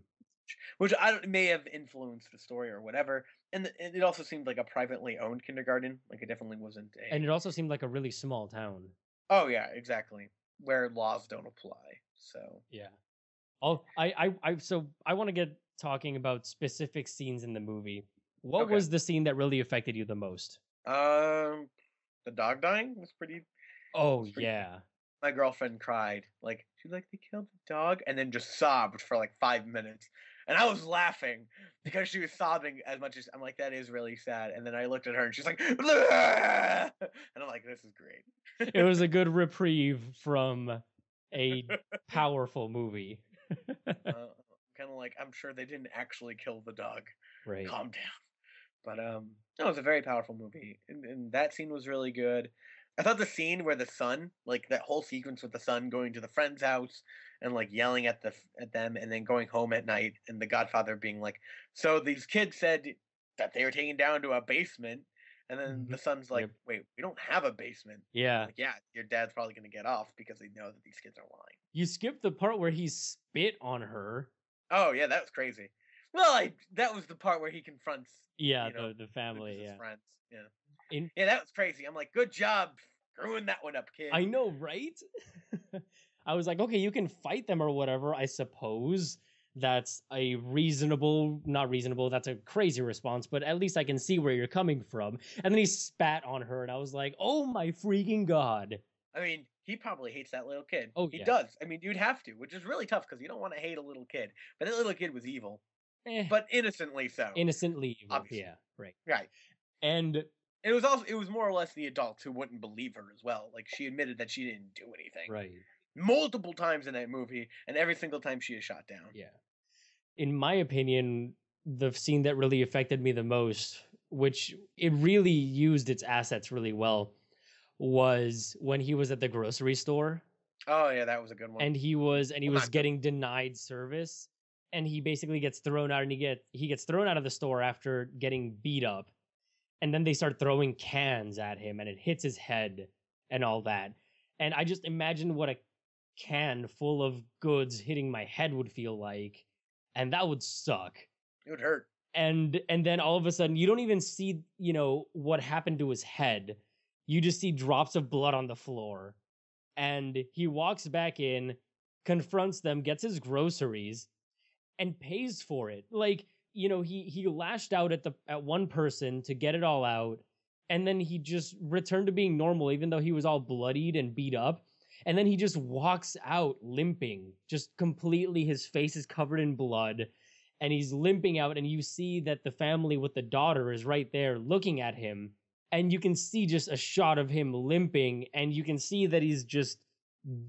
which may have influenced the story or whatever. And it also seemed like a privately owned kindergarten. Like it definitely wasn't a. And it also seemed like a really small town. Oh yeah, exactly. Where laws don't apply. So Yeah. So I want to get talking about specific scenes in the movie. What Okay. was the scene that really affected you the most? the dog dying was pretty. Oh, It's pretty- yeah. My girlfriend cried like she like they killed the dog, and then just sobbed for like 5 minutes, and I was laughing because she was sobbing as much as I'm like that is really sad. And then I looked at her and she's like, "Bleh!" And I'm like, this is great. It was a good reprieve from a powerful movie. Kind of like I'm sure they didn't actually kill the dog. Right. Calm down. But no, it was a very powerful movie, and that scene was really good. I thought the scene where the son, like that whole sequence with the son going to the friend's house and like yelling at them, and then going home at night, and the Godfather being like, "So these kids said that they were taken down to a basement," and then the son's like, Yep. "Wait, we don't have a basement." Yeah. Like, yeah, your dad's probably gonna get off because they know that these kids are lying. You skipped the part where he spit on her. Oh yeah, that was crazy. Well, that was the part where he confronts Yeah, you know, the family, Lucas's yeah. friends. Yeah. In- Yeah, that was crazy. I'm like, good job screwing that one up, kid. I know, right? I was like, okay, you can fight them or whatever, I suppose. That's a not reasonable, that's a crazy response, but at least I can see where you're coming from. And then he spat on her, and I was like, oh my freaking God. I mean, he probably hates that little kid. Oh, he yeah. does. I mean, you'd have to, which is really tough because you don't want to hate a little kid. But that little kid was evil, Eh, but innocently so. innocently evil. obviously. Yeah, right. Right. And it was more or less the adults who wouldn't believe her as well. Like she admitted that she didn't do anything Right. multiple times in that movie, and every single time she is shot down. Yeah. In my opinion, the scene that really affected me the most, which it really used its assets really well, was when he was at the grocery store Oh yeah, that was a good one. and he was Well, not good. getting denied service, and he basically gets thrown out, and he gets thrown out of the store after getting beat up, and then they start throwing cans at him and it hits his head and all that. And I just imagine what a can full of goods hitting my head would feel like, and that would suck. It would hurt. And then all of a sudden you don't even see, what happened to his head. You just see drops of blood on the floor. And he walks back in, confronts them, gets his groceries, and pays for it. Like, he lashed out at one person to get it all out, and then he just returned to being normal, even though he was all bloodied and beat up. And then he just walks out limping, just completely, his face is covered in blood, and he's limping out, and you see that the family with the daughter is right there looking at him, and you can see just a shot of him limping, and you can see that he's just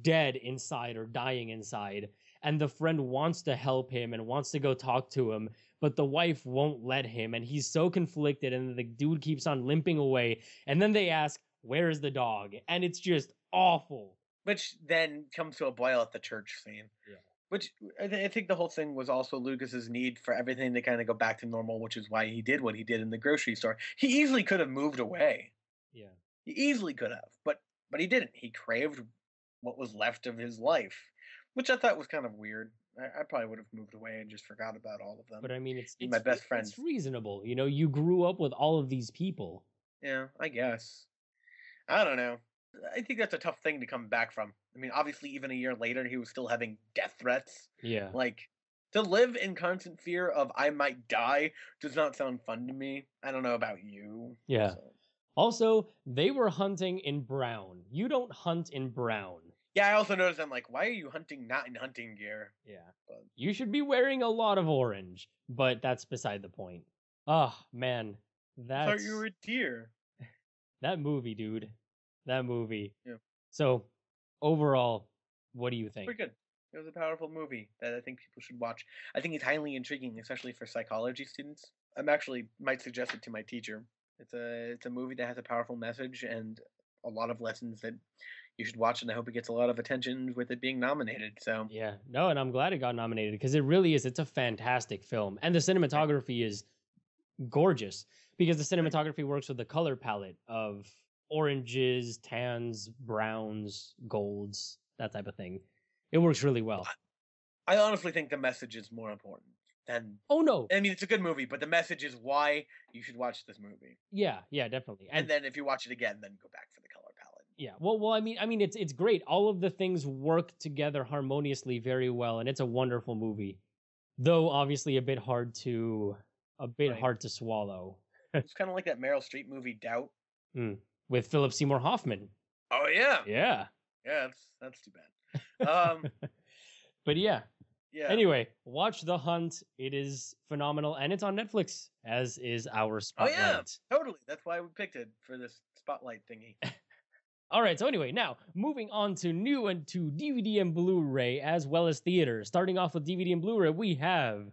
dead inside or dying inside. And the friend wants to help him and wants to go talk to him, but the wife won't let him, and he's so conflicted, and the dude keeps on limping away. And then they ask, "Where is the dog?" And it's just awful. Which then comes to a boil at the church scene. Yeah. Which I think the whole thing was also Lucas's need for everything to kind of go back to normal, which is why he did what he did in the grocery store. He easily could have moved away. Yeah. He easily could have, but he didn't. He craved what was left of his life, which I thought was kind of weird. I probably would have moved away and just forgot about all of them. But I mean, it's my best friends. It's reasonable. You grew up with all of these people. Yeah, I guess. I don't know. I think that's a tough thing to come back from. I mean, obviously, even a year later, he was still having death threats. Yeah. Like, to live in constant fear of I might die does not sound fun to me. I don't know about you. Yeah. so. Also, they were hunting in brown. You don't hunt in brown. Yeah, I also noticed I'm like, why are you hunting not in hunting gear? Yeah. But You should be wearing a lot of orange, but that's beside the point. Oh, man. I thought That's you were a deer. that movie, dude. That movie. Yeah. So, overall, what do you think? Pretty good. It was a powerful movie that I think people should watch. I think it's highly intriguing, especially for psychology students. I'm actually might suggest it to my teacher. It's a movie that has a powerful message and a lot of lessons that you should watch, and I hope it gets a lot of attention with it being nominated. So Yeah, no, and I'm glad it got nominated because it really is. It's a fantastic film, and the cinematography is gorgeous because the cinematography works with the color palette of oranges, tans, browns, golds, that type of thing. It works really well. I honestly think the message is more important than. Oh no, I mean, it's a good movie, but the message is why you should watch this movie. yeah, definitely. And then if you watch it again, then go back for the color palette. Yeah, well, I mean, it's great. All of the things work together harmoniously very well, and it's a wonderful movie. Though obviously a bit hard to Right. hard to swallow It's kind of like that Meryl Streep movie, Doubt. with Philip Seymour Hoffman. Oh yeah, Yeah, yeah, that's too bad. but yeah. Yeah. Anyway, watch The Hunt. It is phenomenal, and it's on Netflix, as is our Oh spotlight. yeah, totally. That's why we picked it for this spotlight thingy. All right, so anyway, now moving on to new and to DVD and Blu-ray as well as theater. Starting off with DVD and Blu-ray, we have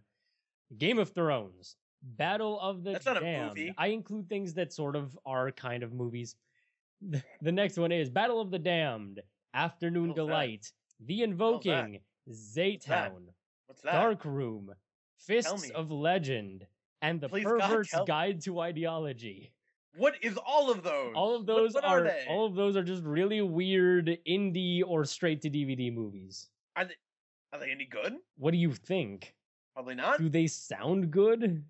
Game of Thrones, Battle of the That's not a Damned. movie. I include things that sort of are kind of movies. The next one is Battle of the Damned, Afternoon Hell's that? Delight, The Hell's that? Invoking, that? Zaytown, What's that? Dark Room, Fists me. of Legend, and The Please, God, Pervert's tell me. Guide to Ideology. What is all of those? All of those what are they? all of those are just really weird indie or straight to DVD movies. Are they any good? What do you think? Probably not. Do they sound good?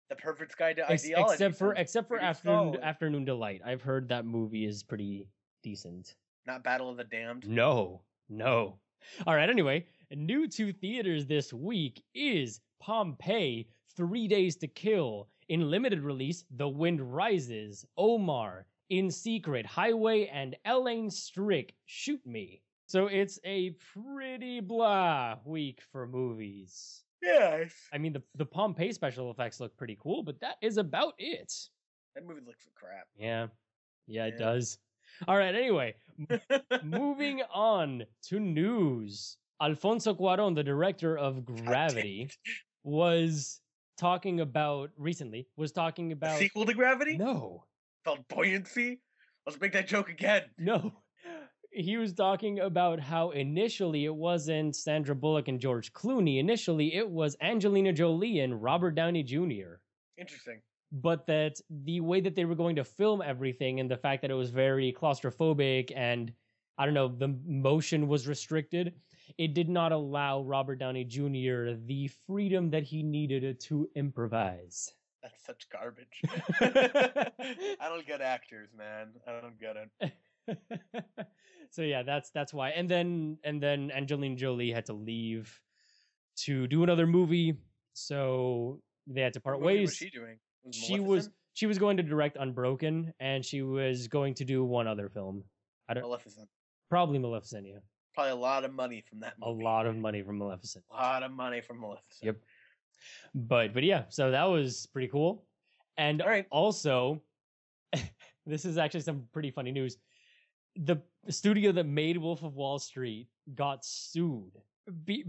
The Perfect Guide to Ideology. Except for sounds pretty Afternoon solid. Afternoon Delight. I've heard that movie is pretty decent. Not Battle of the Damned. No. All right, anyway, new to theaters this week is Pompeii 3 Days to Kill. In limited release, The Wind Rises, Omar, In Secret, Highway, and Elaine Strick, Shoot Me. So it's a pretty blah week for movies. Yes. I mean, the Pompeii special effects look pretty cool, but that is about it. That movie looks like crap. Yeah, it Yeah. does. All right. Anyway, moving on to news. Alfonso Cuarón, the director of Gravity, was talking about recently. Was talking A about sequel to Gravity no, called Buoyancy. Let's make that joke again. no. He was talking about how initially it wasn't Sandra Bullock and George Clooney. Initially, it was Angelina Jolie and Robert Downey Jr. Interesting. But that the way that they were going to film everything and the fact that it was very claustrophobic and I don't know, the motion was restricted, it did not allow Robert Downey Jr. the freedom that he needed to improvise. That's such garbage. I don't get actors, man. I don't get it. So yeah, that's why. And then Angelina Jolie had to leave to do another movie, so they had to part What movie ways. was she doing? She was going to direct Unbroken, and she was going to do one other film. I don't Maleficent. probably Maleficent. Yeah, Probably a lot of money from that a movie. lot of money from Maleficent. A lot of money from Maleficent. Yep. But yeah, so that was pretty cool. And All right. also, this is actually some pretty funny news. The studio that made Wolf of Wall Street got sued.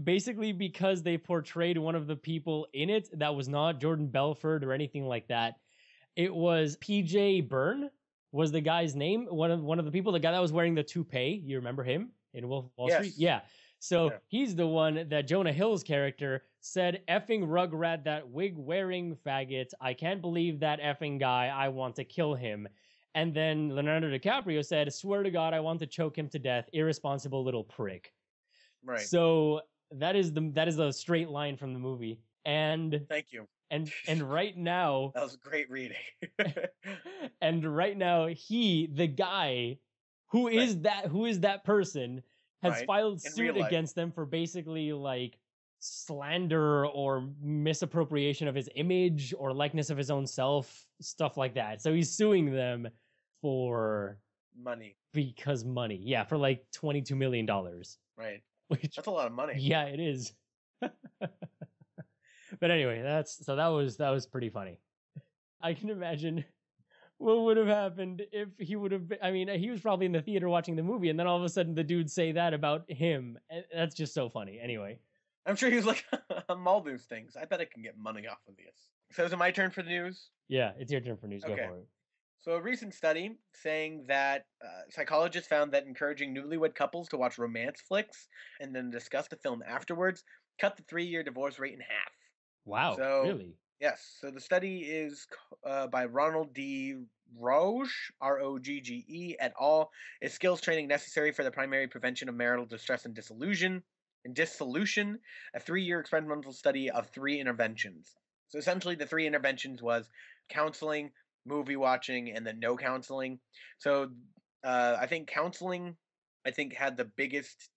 Basically because they portrayed one of the people in it that was not Jordan Belfort or anything like that. It was PJ Byrne was the guy's name. One of the people, the guy that was wearing the toupee. You remember him in Wolf of Wall Street? Yes. Yeah. So Yeah. he's the one that Jonah Hill's character said, effing Rugrat, that wig-wearing faggot. I can't believe that effing guy. I want to kill him. And then Leonardo DiCaprio said, swear to God, I want to choke him to death. Irresponsible little prick. Right. So that is the straight line from the movie. And Thank you. and right now, That was great reading. and right now, the guy who is that person has Right. filed In suit real life. against them for basically like slander or misappropriation of his image or likeness of his own self, stuff like that. So he's suing them for Money. because money. Yeah, for like $22 million. Right. Which That's a lot of money. yeah, it is. But anyway, that was pretty funny. I can imagine what would have happened if he would have been, I mean, he was probably in the theater watching the movie and then all of a sudden the dude say that about him. That's just so funny. Anyway. I'm sure he was like, I'm all those things. I bet I can get money off of this. So is it my turn for the news? Yeah, it's your turn for news. Okay. Go for it. So a recent study saying that psychologists found that encouraging newlywed couples to watch romance flicks and then discuss the film afterwards cut the 3-year divorce rate in half. Wow. So- Really? Yes, so the study is by Ronald D. Roge, Rogge, et al. Is skills training necessary for the primary prevention of marital distress and dissolution, a 3-year experimental study of 3 interventions. So essentially the 3 interventions was counseling, movie watching, and then no counseling. So I think counseling, had the biggest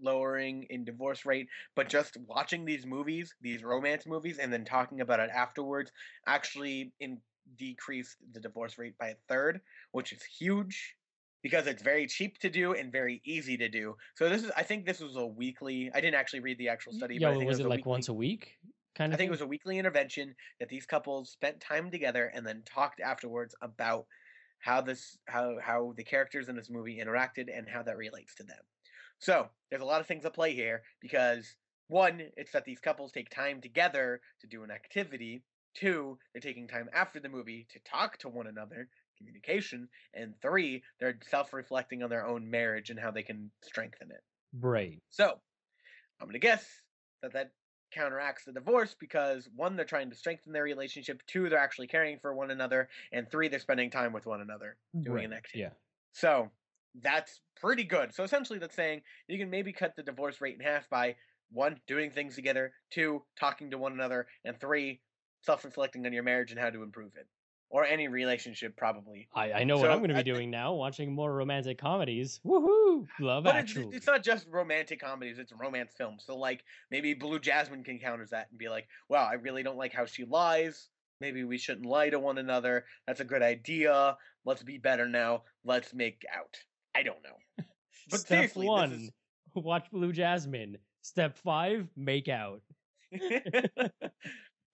lowering in divorce rate, but just watching these movies, these romance movies, and then talking about it afterwards actually decreased the divorce rate by 1/3, which is huge because it's very cheap to do and very easy to do. So I think this was a weekly. I didn't actually read the actual study, Yeah, but I think was it it was like once a week? Kind I of think it was a weekly intervention that these couples spent time together and then talked afterwards about how the characters in this movie interacted and how that relates to them. So there's a lot of things at play here because 1, it's that these couples take time together to do an activity. 2, they're taking time after the movie to talk to one another, communication, and 3, they're self-reflecting on their own marriage and how they can strengthen it. Right. So I'm gonna guess that counteracts the divorce because 1, they're trying to strengthen their relationship. 2, they're actually caring for one another, and 3, they're spending time with one another doing an Right. activity. Yeah. So that's pretty good. So essentially, that's saying you can maybe cut the divorce rate in half by 1, doing things together, 2, talking to one another, and 3, self-reflecting on your marriage and how to improve it, or any relationship, probably. I know what So I'm going to be I think- doing now, watching more romantic comedies. Woohoo! Love But Actually. it's not just romantic comedies; it's romance films. So like maybe Blue Jasmine can counter that and be like, "Wow, I really don't like how she lies. Maybe we shouldn't lie to one another. That's a good idea. Let's be better now. Let's make out." I don't know. But Step seriously, this 1, is- watch Blue Jasmine. Step 5, make out.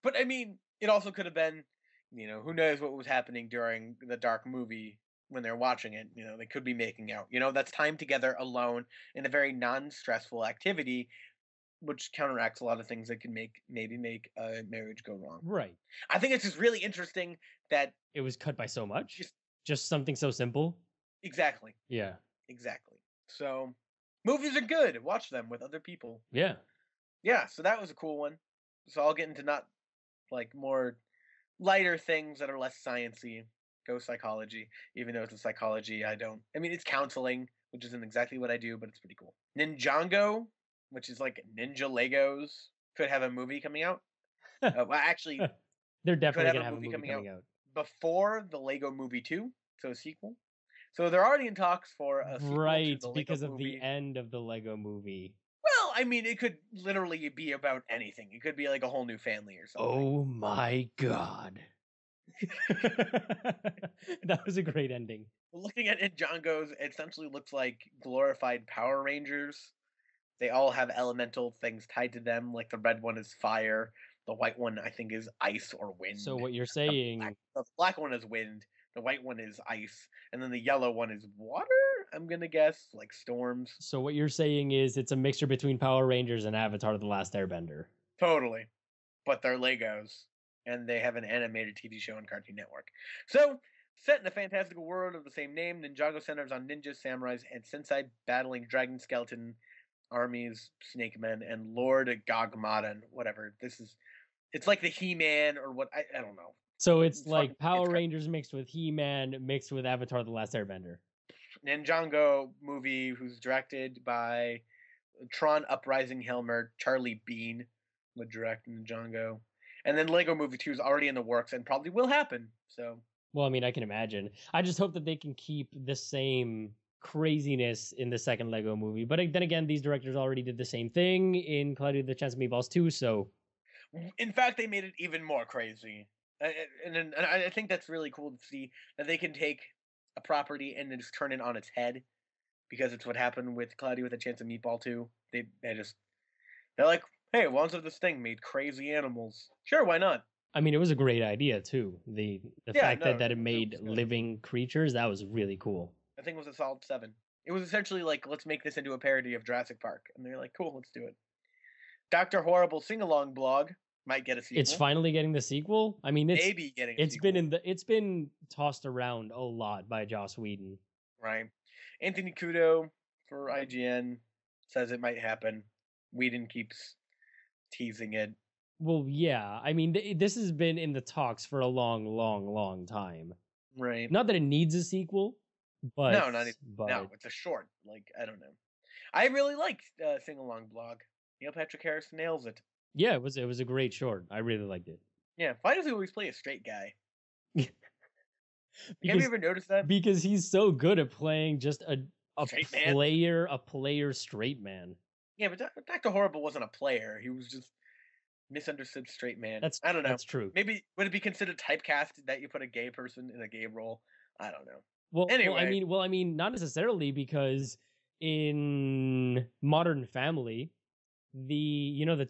But I mean, it also could have been, You know, who knows what was happening during the dark movie when they're watching it. You know, they could be making out. You know, that's time together alone in a very non-stressful activity, which counteracts a lot of things that can maybe make a marriage go wrong. Right. I think it's just really interesting that It was cut by so much. just Just something so simple. exactly, Yeah. exactly. So movies are good. Watch them with other people. Yeah. Yeah, so that was a cool one. So I'll get into not like more lighter things that are less sciencey. Go psychology, even though it's a psychology I don't. I mean, it's counseling, which isn't exactly what I do, but it's pretty cool. Ninjago, which is like Ninja Legos, could have a movie coming out. Well, actually, They're could definitely have gonna a have a movie movie coming coming out out. before the Lego Movie 2, so a sequel. So they're already in talks for a sequel to Right, the Lego because of Movie. the end of the Lego movie. Well, I mean, it could literally be about anything. It could be like a whole new family or something. Oh my god. That was a great ending. Looking at Ninjagos, it essentially looks like glorified Power Rangers. They all have elemental things tied to them. Like the red one is fire, the white one I think is ice or wind. So what you're The saying, black one is wind, the white one is ice, and then the yellow one is water. I'm gonna guess like storms. so what you're saying is it's a mixture between Power Rangers and Avatar: The Last Airbender. Totally, but they're Legos, and they have an animated TV show on Cartoon Network. So, set in a fantastical world of the same name, Ninjago centers on ninjas, samurais, and sensei battling dragon skeleton armies, snake men, and Lord Gogmadan. Whatever. It's like the He-Man or what, I don't know. So it's Fucking- like it's Power got- Rangers mixed with He-Man mixed with Avatar: The Last Airbender. Ninjago movie, who's directed by Tron Uprising Helmer, Charlie Bean would direct Ninjago. And then Lego Movie 2 is already in the works and probably will happen. So, Well, I mean, I can imagine. I just hope that they can keep the same craziness in the second Lego movie. But then again, these directors already did the same thing in Cloudy with a Chance of Meatballs 2, so in fact, they made it even more crazy. And I think that's really cool to see that they can take a property and then just turn it on its head, because it's what happened with Cloudy with a Chance of Meatball 2. They're like, hey, what if this thing made crazy animals? Sure, why not? I mean, it was a great idea too. The Yeah, fact no, that it it made was good. living creatures, that was really cool. I think it was a solid 7. It was essentially like, let's make this into a parody of Jurassic Park. And they're like, cool, let's do it. Dr. Horrible Sing-Along Blog might get a sequel. It's finally getting the sequel. I mean, Maybe getting a it's sequel. it's been tossed around a lot by Joss Whedon. Right. Anthony Kudo for IGN says it might happen. Whedon keeps teasing it. Well, yeah. I mean, this has been in the talks for a long, long, long time. Right. Not that it needs a sequel, but No, not even. but No, it's a short. Like, I don't know. I really like Sing Along Blog. Neil Patrick Harris nails it. yeah, it was a great short. I really liked it. Yeah. Why does he always play a straight guy? Have Because, you ever noticed that? because he's so good at playing just a Straight man? player straight man. Yeah, but Dr. Horrible wasn't a player. He was just misunderstood straight man. I don't know. That's true. Maybe would it be considered typecast that you put a gay person in a gay role? I don't know. Well, Anyway. I mean, not necessarily, because in Modern Family, the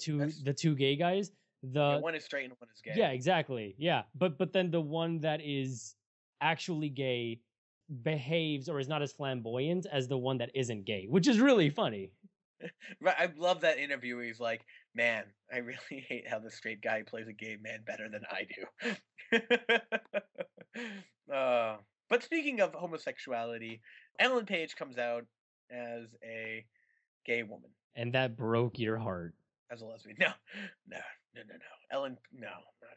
two gay guys, Yeah, one is straight and one is gay. yeah, exactly, yeah, but then the one that is actually gay behaves or is not as flamboyant as the one that isn't gay, which is really funny. Right, I love that interview. He's like, "Man, I really hate how the straight guy plays a gay man better than I do." But speaking of homosexuality, Ellen Page comes out as a gay woman, And that broke your heart. as a lesbian. No. Ellen, no, not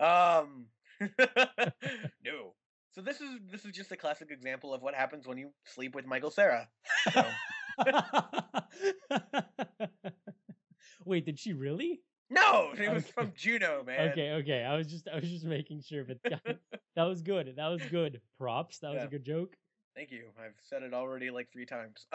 Ellen Page. No. So this is just a classic example of what happens when you sleep with Michael Cera. So, Wait, did she really? no, it was Okay. from Juno, man. Okay. I was just making sure, but that was good. That was good. Props. That was Yeah. a good joke. Thank you. I've said it already like 3 times.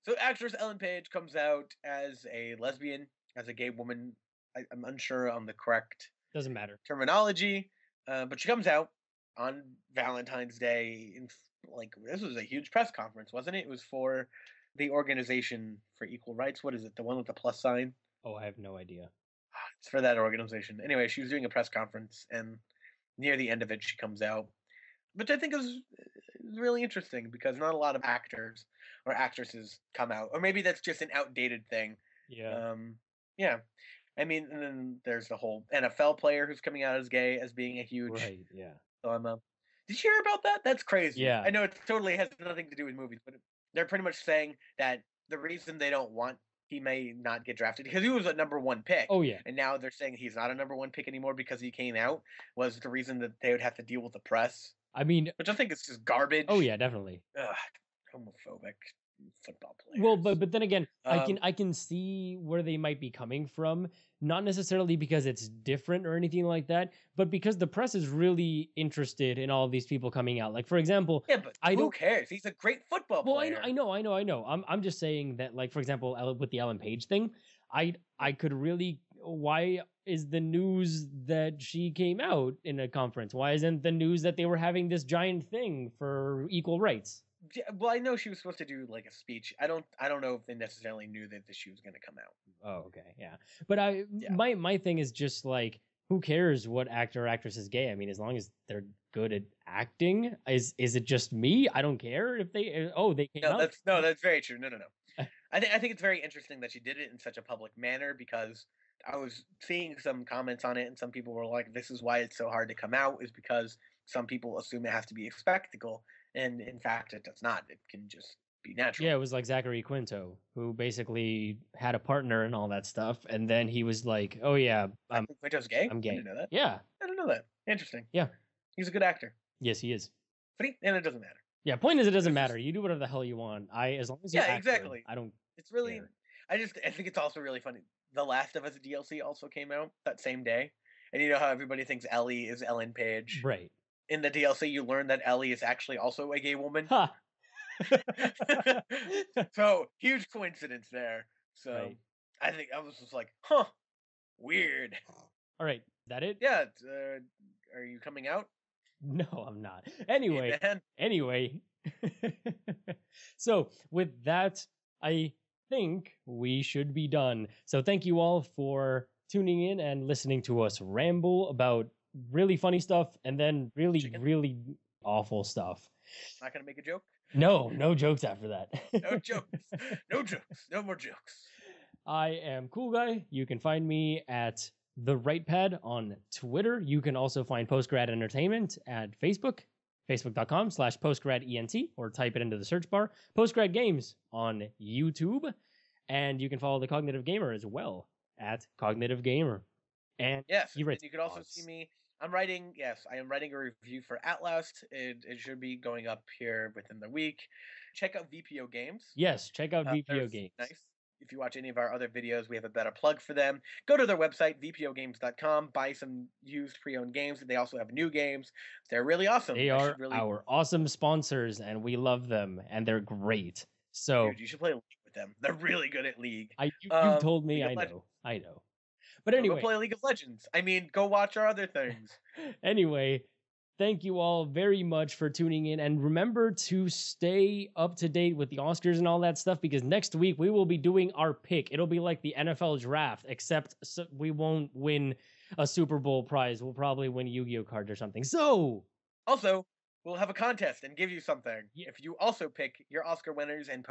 So actress Ellen Page comes out as a lesbian, as a gay woman. I'm unsure on the correct Doesn't matter. terminology, but she comes out on Valentine's Day. Like, this was a huge press conference, wasn't it? It was for the Organization for Equal Rights. What is it? The one with the plus sign? Oh, I have no idea. It's for that organization. Anyway, she was doing a press conference, and near the end of it, she comes out, which I think is really interesting because not a lot of actors or actresses come out, or maybe that's just an outdated thing. Yeah. Yeah, I mean, and then there's the whole NFL player who's coming out as gay as being a huge Right. Yeah. dilemma. Did you hear about that? That's crazy. Yeah. I know it totally has nothing to do with movies, but they're pretty much saying that the reason they don't want he may not get drafted because he was a number one pick. Oh yeah. And now they're saying he's not a number one pick anymore because he came out was the reason that they would have to deal with the press, I mean, which I think is just garbage. oh yeah, definitely. Ugh, homophobic football players. Well, but then again, Um, I can see where they might be coming from, not necessarily because it's different or anything like that, but because the press is really interested in all of these people coming out. Like for example, yeah, but I who don't- cares? He's a great football well, player. I know. I'm just saying that, like for example, with the Ellen Page thing, I could really. Why is the news that she came out in a conference? Why isn't the news that they were having this giant thing for equal rights? Yeah, well, I know she was supposed to do like a speech. I don't know if they necessarily knew that she was going to come out. Oh, okay, yeah. But Yeah. my thing is just like, who cares what actor or actress is gay? I mean, as long as they're good at acting, is it just me? I don't care if they they came out. That's very true. No. I think it's very interesting that she did it in such a public manner because I was seeing some comments on it, and some people were like, "This is why it's so hard to come out," is because some people assume it has to be a spectacle, and in fact, it does not. It can just be natural. Yeah, it was like Zachary Quinto, who basically had a partner and all that stuff, and then he was like, "Oh yeah, I think Quinto's gay. I'm gay." I didn't know that. Yeah, I didn't know that. Interesting. Yeah. He's a good actor, yes, he is. but and it doesn't matter. Yeah, point is, it doesn't It's just- matter. You do whatever the hell you want. As long as you Yeah, act good, exactly. I don't. It's really. care. I think it's also really funny. The Last of Us DLC also came out that same day, and you know how everybody thinks Ellie is Ellen Page. Right. In the DLC, you learn that Ellie is actually also a gay woman. Ha. So huge coincidence there. So Right. I think I was just like, huh, weird. All right, that it? Yeah, are you coming out? No, I'm not. Hey, Anyway, man? anyway. So with that, I think we should be done. So thank you all for tuning in and listening to us ramble about really funny stuff and then really, Chicken? really awful stuff. Not gonna make a joke. No jokes after that. No jokes. No jokes. No more jokes. I am Cool Guy. You can find me at The Right Pad on Twitter. You can also find Postgrad Entertainment at Facebook, facebook.com/postgradent, or type it into the search bar. Postgrad Games on YouTube. And you can follow the Cognitive Gamer as well at Cognitive Gamer. And Yes, you and write you can also see thoughts. me. I am writing a review for Outlast. It should be going up here within the week. Check out VPO Games. Yes, check out They're VPO Games. Nice. If you watch any of our other videos, we have a better plug for them. Go to their website, vpogames.com, buy some used pre-owned games. They also have new games. They're really awesome. They I are should really, our awesome sponsors, and we love them, and they're great. So dude, you should play League with them. They're really good at League. you Um, told me, League of I Legends. know. I know. But Go anyway, play League of Legends. I mean, go watch our other things. anyway, thank you all very much for tuning in. And remember to stay up to date with the Oscars and all that stuff, because next week we will be doing our pick. It'll be like the NFL draft, except we won't win a Super Bowl prize. We'll probably win a Yu-Gi-Oh card or something. So, Also, we'll have a contest and give you something Yeah. if you also pick your Oscar winners and